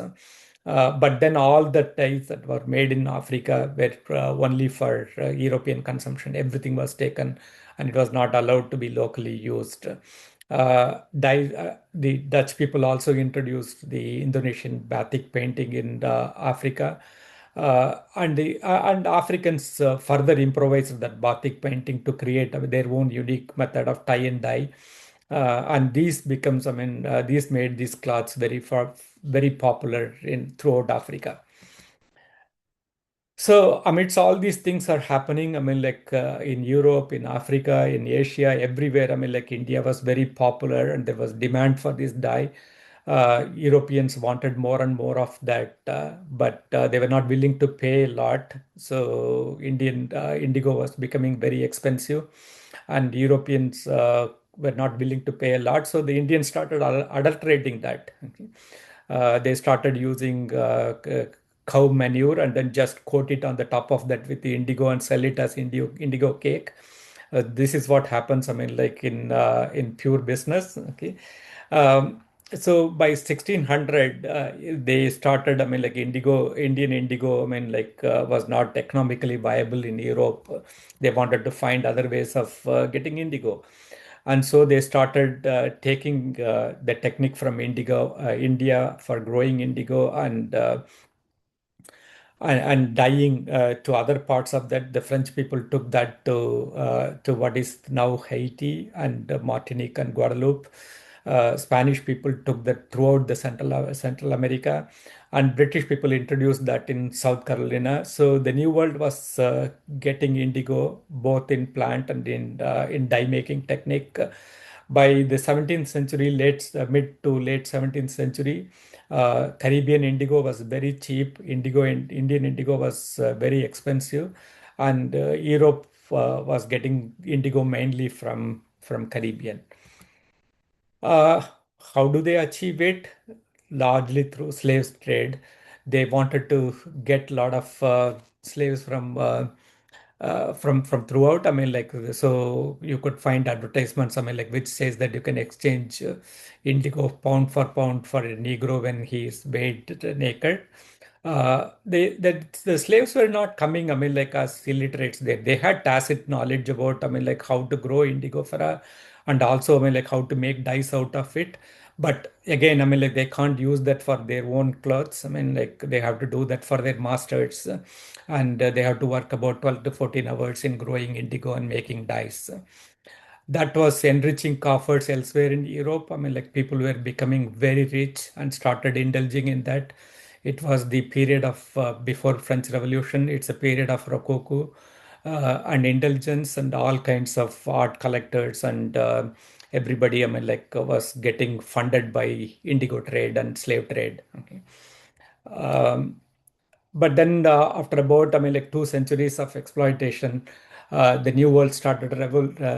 S3: But then all the dyes that were made in Africa were only for European consumption. Everything was taken and it was not allowed to be locally used. The Dutch people also introduced the Indonesian batik painting in Africa. And Africans further improvised that batik painting to create their own unique method of tie and dye. And these becomes, I mean, these made these cloths very popular in throughout Africa. So amidst all these things are happening, I mean, like in Europe, in Africa, in Asia, everywhere, I mean, like India was very popular and there was demand for this dye. Europeans wanted more and more of that, but they were not willing to pay a lot. So Indian indigo was becoming very expensive, and Europeans were not willing to pay a lot. So the Indians started adulterating that. Okay. They started using cow manure and then just coat it on the top of that with the indigo and sell it as indigo cake. This is what happens, I mean, like in pure business. Okay. Um, so by 1600, they started, I mean, like Indian indigo, I mean, like was not economically viable in Europe. They wanted to find other ways of getting indigo. And so they started taking the technique from India for growing indigo and dyeing to other parts of that. The French people took that to what is now Haiti and Martinique and Guadeloupe. Spanish people took that throughout the Central America, and British people introduced that in South Carolina. So the New World was getting indigo both in plant and in dye making technique. By the 17th century, mid to late 17th century, Caribbean indigo was very cheap. Indian indigo was very expensive, and Europe was getting indigo mainly from Caribbean. Uh, how do they achieve it? Largely through slaves trade. They wanted to get a lot of slaves from throughout. I mean, like, so you could find advertisements, I mean, like, which says that you can exchange indigo pound for pound for a Negro when he is made naked. The slaves were not coming, I mean, like, as illiterates. They had tacit knowledge about, I mean, like, how to grow Indigofera, and also, I mean, like, how to make dyes out of it. But again, I mean, like, they can't use that for their own clothes. I mean, like, they have to do that for their masters, and they have to work about 12 to 14 hours in growing indigo and making dyes. That was enriching coffers elsewhere in Europe. I mean, like, people were becoming very rich and started indulging in that. It was the period of before French Revolution. It's a period of Rococo and indulgence, and all kinds of art collectors and everybody, I mean, like, was getting funded by indigo trade and slave trade. Okay. Um, but then after about, I mean, like 2 centuries of exploitation, the new world started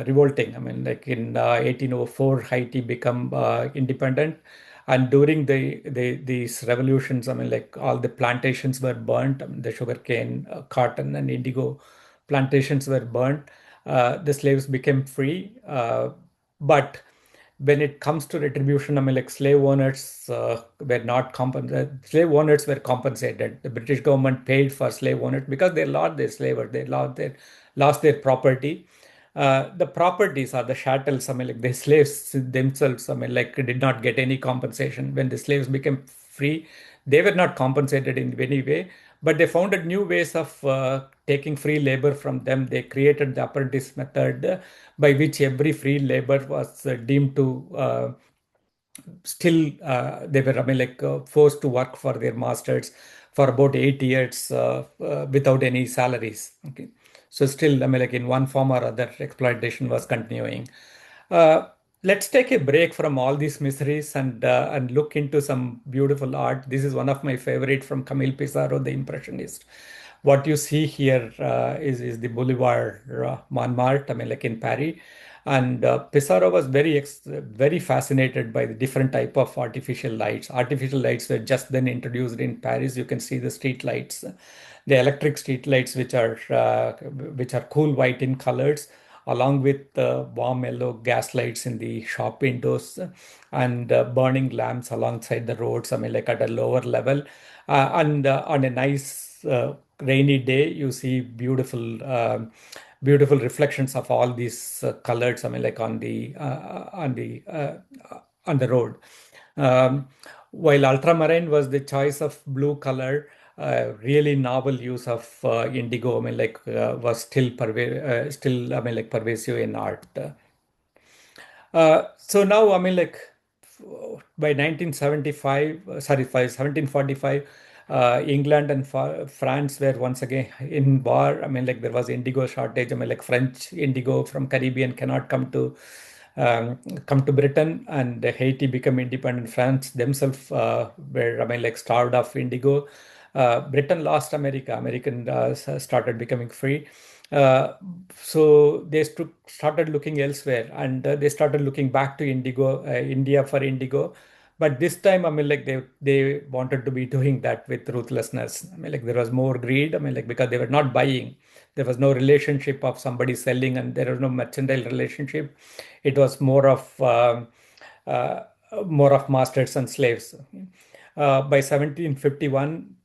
S3: revolting. I mean, like in 1804, Haiti become independent, and during these revolutions, I mean, like, all the plantations were burnt. I mean, the sugarcane, cotton, and indigo plantations were burnt. The slaves became free, but when it comes to retribution, I mean, like, slave owners were not compensated. Slave owners were compensated. The British government paid for slave owners because they lost their slavery, they lost their property. The properties are the chattels. I mean, like, the slaves themselves, I mean, like, did not get any compensation. When the slaves became free, they were not compensated in any way, but they found new ways of taking free labor from them. They created the apprentice method, by which every free labor was deemed to still they were forced to work for their masters for about 8 years without any salaries. Okay, so still in one form or other exploitation was continuing. uh, let's take a break from all these miseries and look into some beautiful art. This is one of my favorite from Camille Pissarro, the Impressionist. What you see here is the Boulevard Montmartre, in Paris. And Pissarro was very fascinated by the different type of artificial lights. Artificial lights were just then introduced in Paris. You can see the street lights, the electric street lights, which are cool white in colors, along with warm yellow gas lights in the shop windows, and burning lamps alongside the roads. At a lower level, and on a nice rainy day, you see beautiful reflections of all these colors. On the road. Um, while ultramarine was the choice of blue color, really novel use of indigo, was pervasive in art. So now, by 1975, by 1745, England and France were once again in war. There was indigo shortage. French indigo from Caribbean cannot come to Britain, and Haiti became independent. France themselves were, starved of indigo. Britain lost America. American started becoming free. Uh, so they started looking elsewhere, and they started looking back to India for indigo. But this time, they wanted to be doing that with ruthlessness. There was more greed. Because they were not buying, there was no relationship of somebody selling, and there was no mercantile relationship. It was uh, more of masters and slaves. By 1751,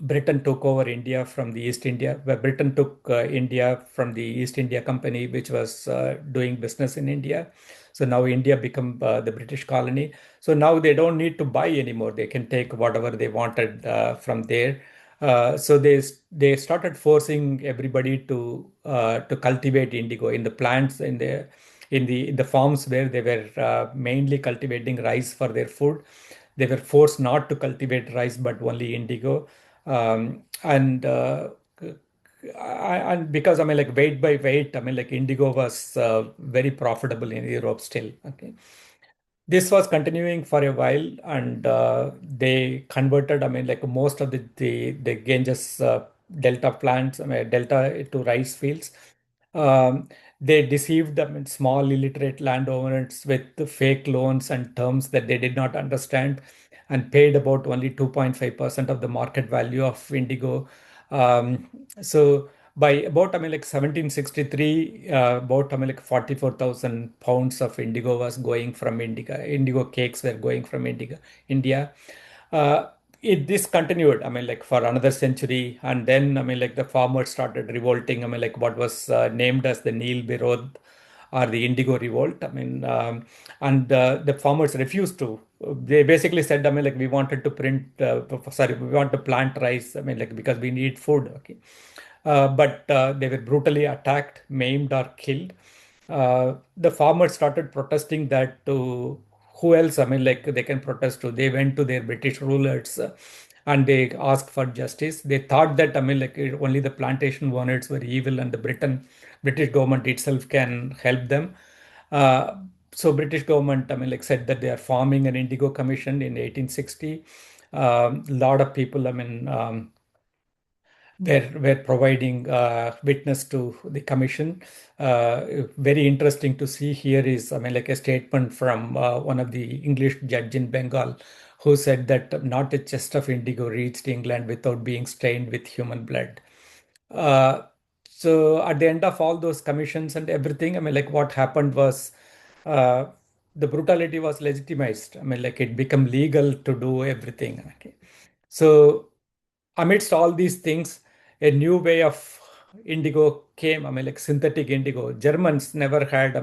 S3: Britain took over India from the East India, where Britain took India from the East India Company, which was doing business in India. So now India become the British colony. So now they don't need to buy anymore. They can take whatever they wanted from there. So they started forcing everybody to cultivate indigo in the plants, in the farms where they were mainly cultivating rice for their food. They were forced not to cultivate rice but only indigo. And and because weight by weight, indigo was very profitable in Europe still. Okay, this was continuing for a while, and they converted, most of the Ganges delta plants, delta to rice fields. Um, they deceived, small illiterate landowners with fake loans and terms that they did not understand, and paid about only 2.5% of the market value of indigo. Um, so by about 1763, about 44,000 pounds of indigo was going from indigo cakes were going from India. uh, this continued, for another century, and then the farmers started revolting. What was named as the Nil Birod, or the Indigo Revolt. And the farmers refused to. They basically said, we wanted to we want to plant rice, because we need food. Okay. But they were brutally attacked, maimed, or killed. The farmers started protesting that to who else? They can protest to. They went to their British rulers, and they asked for justice. They thought that only the plantation owners were evil, and the British government itself can help them. Uh, so British government, said that they are forming an Indigo Commission in 1860. A lot of people, were providing witness to the commission. Very interesting to see here is, a statement from one of the English judge in Bengal, who said that not a chest of indigo reached England without being stained with human blood. Uh, so at the end of all those commissions and everything, what happened was, uh, the brutality was legitimized. It became legal to do everything. Okay. So amidst all these things, a new way of indigo came. Synthetic indigo. Germans never had,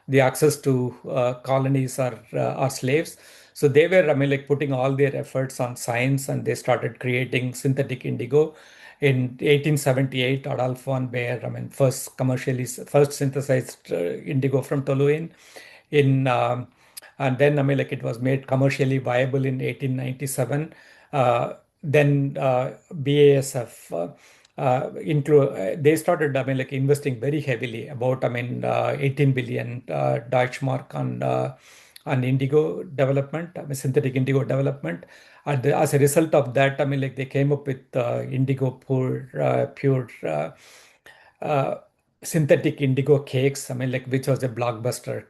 S3: the access to colonies or slaves. So they were, putting all their efforts on science, and they started creating synthetic indigo. In 1878, Adolf von Baer, first synthesized indigo from toluene. In And then, I mean, like it was made commercially viable in 1897. Then BASF they started, I mean, like investing very heavily, about, I mean, 18 billion Deutschmark on indigo development, I mean, synthetic indigo development. And as a result of that, I mean, like they came up with indigo pure uh, synthetic indigo cakes. I mean, like which was a blockbuster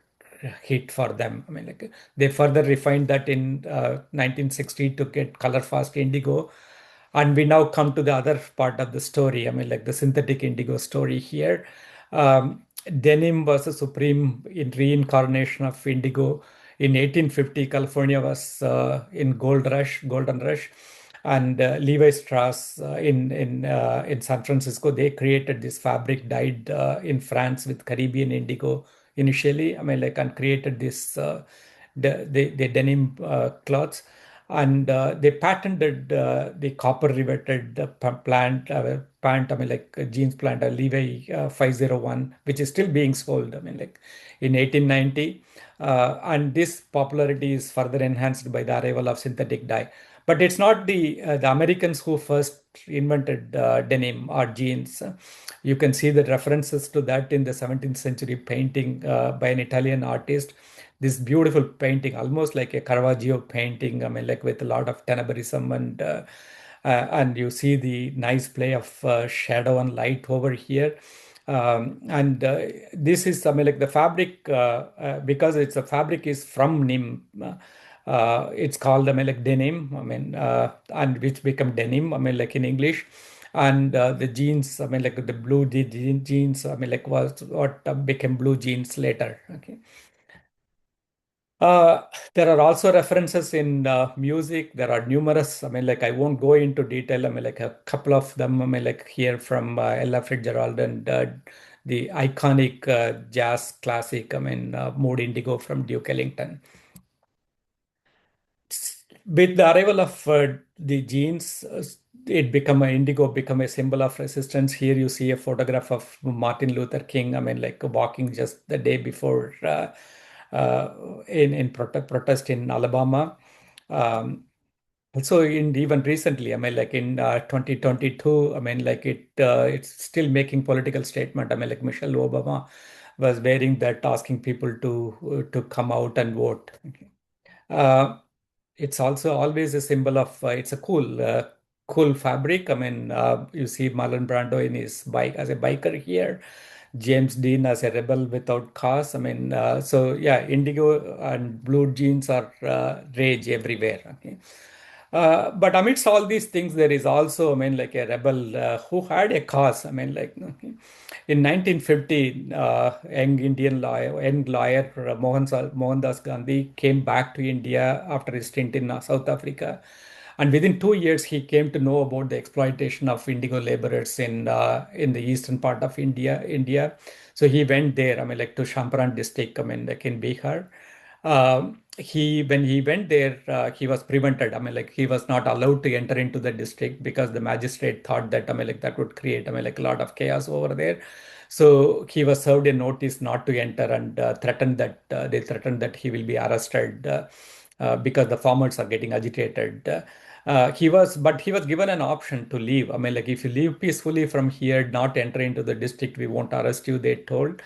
S3: hit for them. I mean, like they further refined that in 1960 to get color fast indigo. And we now come to the other part of the story. I mean, like the synthetic indigo story here. Denim was a supreme reincarnation of indigo. In 1850, California was in golden rush, and Levi Strauss in San Francisco, they created this fabric dyed in France with Caribbean indigo initially. I mean, like, and created this the denim cloths, and they patented the copper riveted pant. I mean, like jeans plant, Levi 501, which is still being sold. I mean, like in 1890, and this popularity is further enhanced by the arrival of synthetic dye. But it's not the Americans who first invented denim or jeans. You can see the references to that in the 17th century painting by an Italian artist. This beautiful painting, almost like a Caravaggio painting. I mean, like with a lot of tenebrism, and you see the nice play of shadow and light over here. And this is, I mean, like the fabric, because it's a fabric is from Nim. It's called, I mean, like denim. I mean, and which become denim. I mean, like in English. And the jeans, I mean, like the blue jeans. I mean, like was what became blue jeans later. Okay. Uh, there are also references in music. There are numerous. I mean, like I won't go into detail. I mean, like a couple of them. I mean, like here from Ella Fitzgerald and the iconic jazz classic. I mean, Mood Indigo from Duke Ellington. With the arrival of the jeans, it become a indigo become a symbol of resistance. Here you see a photograph of Martin Luther King. I mean, like walking just the day before in protest in Alabama. Also, in even recently, I mean, like in 2022, I mean, like it's still making political statement. I mean, like Michelle Obama was wearing that, asking people to come out and vote. Okay. Uh, it's also always a symbol of it's a cool fabric. I mean, you see Marlon Brando in his bike as a biker here, James Dean as a rebel without cause. I mean, so yeah, indigo and blue jeans are rage everywhere. Okay. But amidst all these things, there is also, I mean, like a rebel who had a cause. I mean, like okay. In 1950, young lawyer Mohandas Gandhi came back to India after his stint in South Africa. And within 2 years, he came to know about the exploitation of indigo laborers in the eastern part of India. So he went there, I mean, like to Champaran district, I mean, like in Bihar. When he went there, he was prevented. I mean, like he was not allowed to enter into the district because the magistrate thought that, I mean, like that would create, I mean, like a lot of chaos over there. So he was served a notice not to enter, and they threatened that he will be arrested because the farmers are getting agitated. But he was given an option to leave. I mean, like if you leave peacefully from here, not enter into the district, we won't arrest you, they told.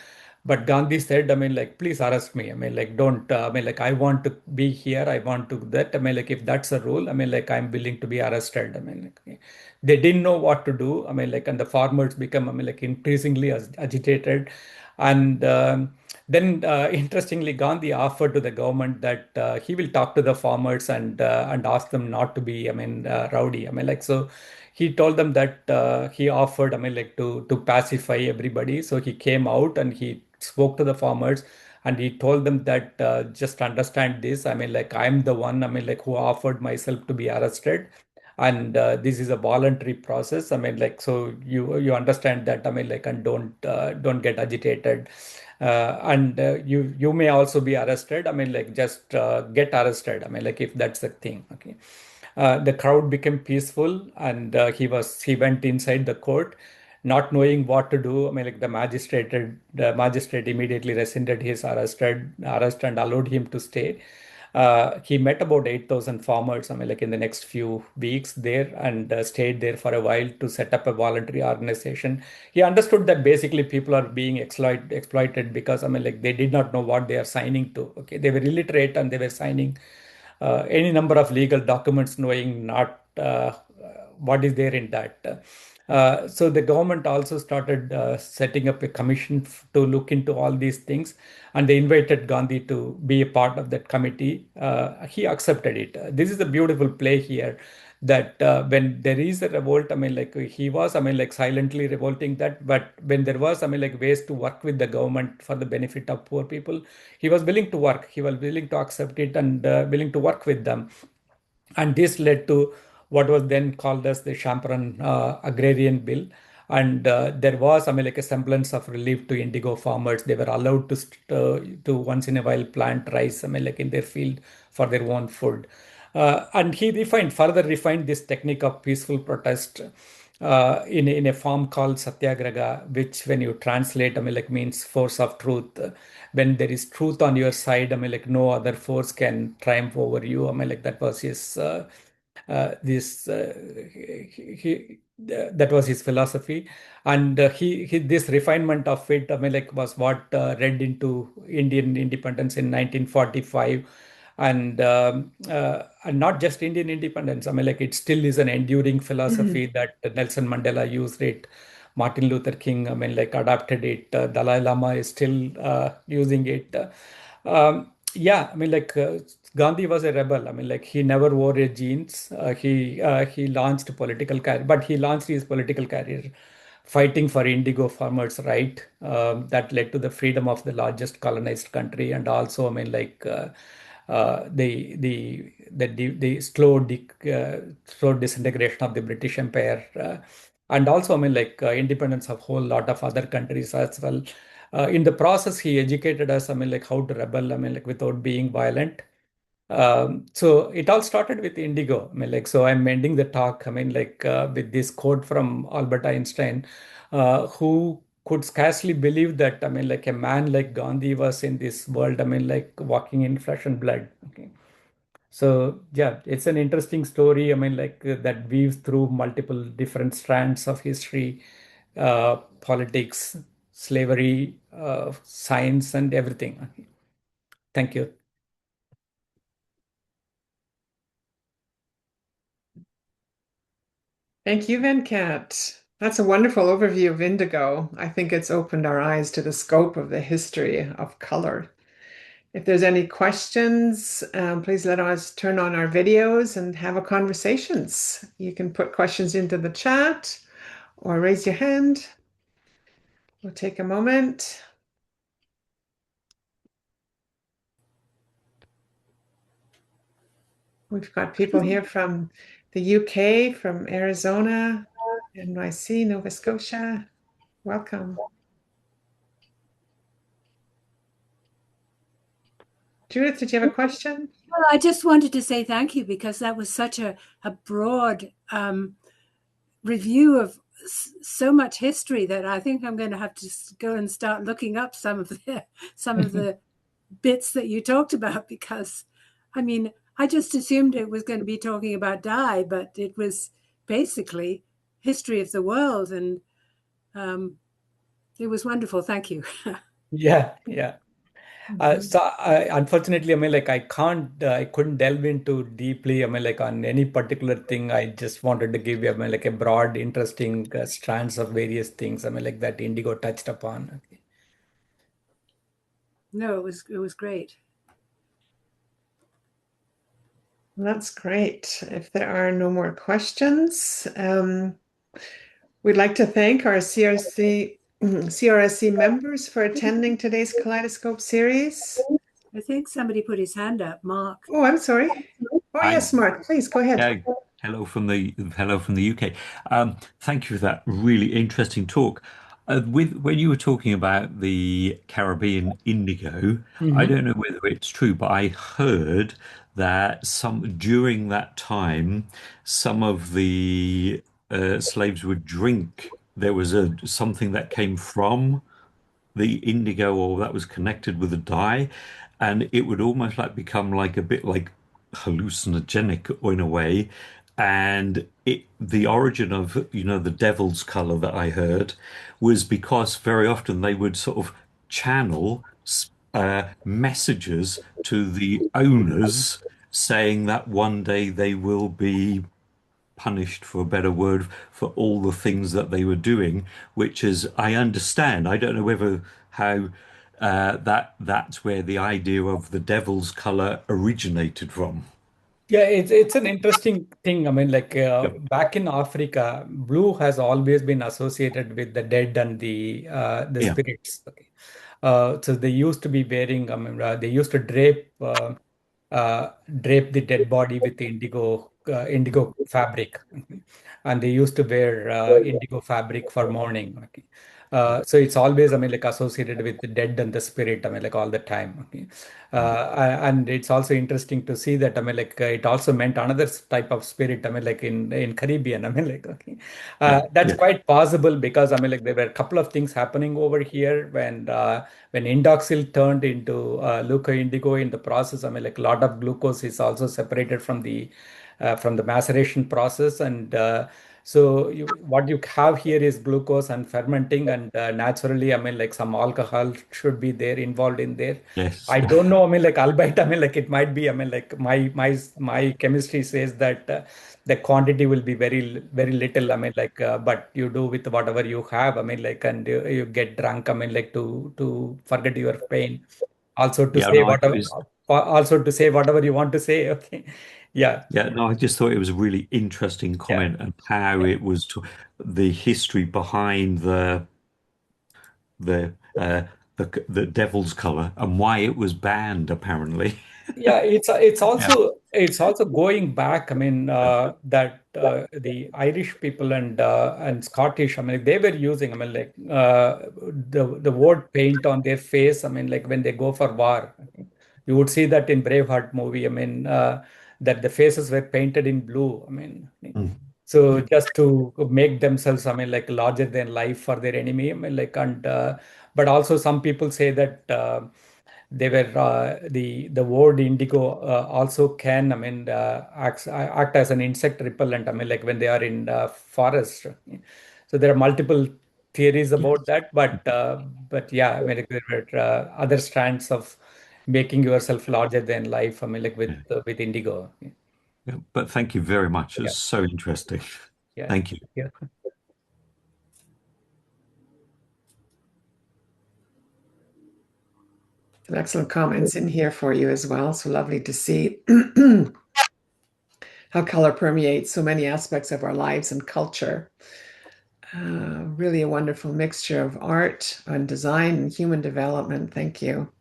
S3: But Gandhi said, I mean, like, please arrest me. I mean, like, don't, I mean, like, I want to be here. I want to that. I mean, like, if that's a rule, I mean, like, I'm willing to be arrested. I mean, like, they didn't know what to do. I mean, like, and the farmers become, I mean, like, increasingly agitated. And then, interestingly, Gandhi offered to the government that he will talk to the farmers and ask them not to be, I mean, rowdy. I mean, like, so he told them that he offered, I mean, like to pacify everybody. So he came out and he spoke to the farmers, and he told them that just understand this. I mean, like I'm the one, I mean, like who offered myself to be arrested, and this is a voluntary process. I mean, like so you understand that. I mean, like and don't get agitated. And you may also be arrested. I mean, like just get arrested. I mean, like if that's the thing. Okay. The crowd became peaceful, and he went inside the court. not knowing what to do. I mean, like the magistrate immediately rescinded his arrest and allowed him to stay. He met about 8,000 farmers, I mean, like in the next few weeks there, and stayed there for a while to set up a voluntary organization. He understood that basically people are being exploited because, I mean, like they did not know what they are signing to. Okay, they were illiterate and they were signing any number of legal documents, knowing not what is there in that. So the government also started setting up a commission to look into all these things, and they invited Gandhi to be a part of that committee. He accepted it. This is a beautiful play here. That when there is a revolt, I mean, like he was, I mean, like silently revolting that. But when there was, I mean, like ways to work with the government for the benefit of poor people, he was willing to work. He was willing to accept it and willing to work with them. And this led to what was then called as the Champaran Agrarian Bill. And there was, I mean, like a semblance of relief to indigo farmers. They were allowed to once in a while plant rice, I mean, like in their field for their own food. And he further refined this technique of peaceful protest in a form called Satyagraha, which when you translate, I mean, like means force of truth. When there is truth on your side, I mean, like no other force can triumph over you. I mean, like that was his this that was his philosophy, and he this refinement of it, I mean, like was what led into Indian independence in 1945, and not just Indian independence. I mean, like it still is an enduring philosophy that Nelson Mandela used it. Martin Luther King, I mean, like adapted it. Dalai Lama is still using it. Yeah, I mean, like Gandhi was a rebel. I mean, like he never wore a jeans. He launched a political career, but he launched his political career fighting for indigo farmers' right. That led to the freedom of the largest colonized country, and also, I mean, like the slow disintegration of the British Empire, and also, I mean, like independence of whole lot of other countries as well. In the process, he educated us, I mean, like how to rebel, I mean, like without being violent. So it all started with Indigo. I mean, like, so I'm ending the talk, I mean, like with this quote from Albert Einstein, who could scarcely believe that, I mean, like a man like Gandhi was in this world, I mean, like walking in flesh and blood. Okay. So yeah, it's an interesting story. I mean, like that weaves through multiple different strands of history, politics, slavery, science, and everything. Thank you.
S2: Thank you, Venkat. That's a wonderful overview of indigo. I think it's opened our eyes to the scope of the history of color. If there's any questions, please let us turn on our videos and have a conversations. You can put questions into the chat or raise your hand. We'll take a moment. We've got people here from the UK, from Arizona, NYC, Nova Scotia. Welcome. Judith, did you have a question?
S4: Well, I just wanted to say thank you because that was such a broad review of so much history that I think I'm going to have to go and start looking up some of the bits that you talked about, because I mean, I just assumed it was going to be talking about dye, but it was basically history of the world, and it was wonderful. Thank you.
S3: Yeah, yeah. Unfortunately, I mean, like I couldn't delve into deeply, I mean, like on any particular thing. I just wanted to give you, I mean, like a broad, interesting strands of various things, I mean, like that Indigo touched upon. Okay.
S4: No, it was great.
S2: That's great. If there are no more questions, we'd like to thank our CRSC members for attending today's Kaleidoscope series.
S4: I think somebody put his hand up, Mark.
S2: Oh, I'm sorry. Oh, yes, Mark, please go ahead.
S5: Yeah, hello from the UK. Thank you for that really interesting talk. With when you were talking about the Caribbean indigo, I
S3: Hmm.
S5: don't know whether it's true, but I heard that some during that time, some of the slaves would drink there was something that came from the indigo or that was connected with the dye, and it would almost like become like a bit like hallucinogenic in a way. And the origin of, the devil's color that I heard was because very often they would sort of channel messages to the owners saying that one day they will be punished, for a better word, for all the things that they were doing, which is, I understand. I don't know whether how that's where the idea of the devil's color originated from.
S3: Yeah, it's an interesting thing. I mean, like
S5: Yep.
S3: back in Africa, blue has always been associated with the dead and the
S5: Yeah.
S3: spirits. Okay. So they used to be wearing. I mean, they used to drape the dead body with indigo fabric, okay. And they used to wear indigo fabric for mourning. Okay. So it's always, I mean, like associated with the dead and the spirit. I mean, like all the time. Okay. And it's also interesting to see that, I mean, like it also meant another type of spirit. I mean, like in Caribbean. I mean, like okay,
S5: Yeah.
S3: that's
S5: Yeah.
S3: quite possible because, I mean, like there were a couple of things happening over here when indoxyl turned into leuco indigo in the process. I mean, like a lot of glucose is also separated from the maceration process, and so what you have here is glucose and fermenting, and naturally, I mean, like some alcohol should be there involved in there.
S5: Yes.
S3: I don't know. I mean, like albeit, I mean, like it might be. I mean, like my chemistry says that the quantity will be very little. I mean, like, but you do with whatever you have. I mean, like, and you get drunk. I mean, like to forget your pain. Also to
S5: Yeah.
S3: say
S5: No, I thought
S3: whatever.
S5: it was.
S3: Also to say whatever you want to say. Okay. Yeah.
S5: Yeah. No, I just thought it was a really interesting
S3: Yeah.
S5: comment and how it was the history behind the uh, the devil's color and why it was banned, apparently.
S3: Yeah, it's
S5: Yeah.
S3: also going back. I mean, that the Irish people and Scottish. I mean, they were using. I mean, like the word paint on their face. I mean, like when they go for war, you would see that in Braveheart movie. I mean, that the faces were painted in blue. I mean,
S5: Mm.
S3: so just to make themselves, I mean, like larger than life for their enemy. I mean, like and but also some people say that. They were the word indigo also can, I mean, act as an insect repellent. I mean, like when they are in forest. So there are multiple theories about that, but yeah, I mean, like, there were other strands of making yourself larger than life. I mean, like
S5: Yeah.
S3: with indigo.
S5: Yeah. But thank you very much. It's
S3: Yeah,
S5: so interesting.
S3: yeah,
S5: Thank you.
S3: yeah.
S2: Some excellent comments in here for you as well. So lovely to see how color permeates so many aspects of our lives and culture. Really a wonderful mixture of art and design and human development. Thank you.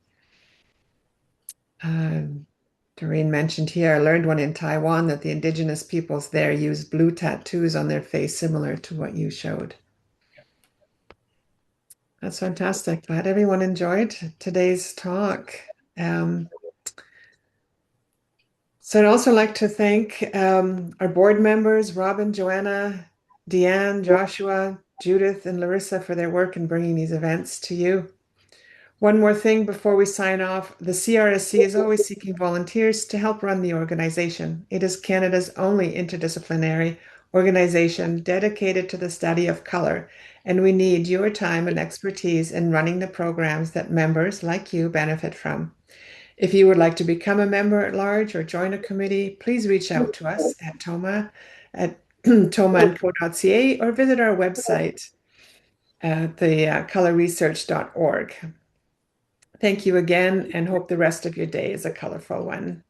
S2: Doreen mentioned here, I learned one in Taiwan that the indigenous peoples there use blue tattoos on their face, similar to what you showed. That's fantastic. Glad everyone enjoyed today's talk. So I'd also like to thank our board members, Robin, Joanna, Deanne, Joshua, Judith, and Larissa for their work in bringing these events to you. One more thing before we sign off, the CRSC is always seeking volunteers to help run the organization. It is Canada's only interdisciplinary organization dedicated to the study of color, and we need your time and expertise in running the programs that members like you benefit from. If you would like to become a member at large or join a committee, please reach out to us at TOMA at tomaandco.ca or visit our website at the colorresearch.org. Thank you again and hope the rest of your day is a colorful one.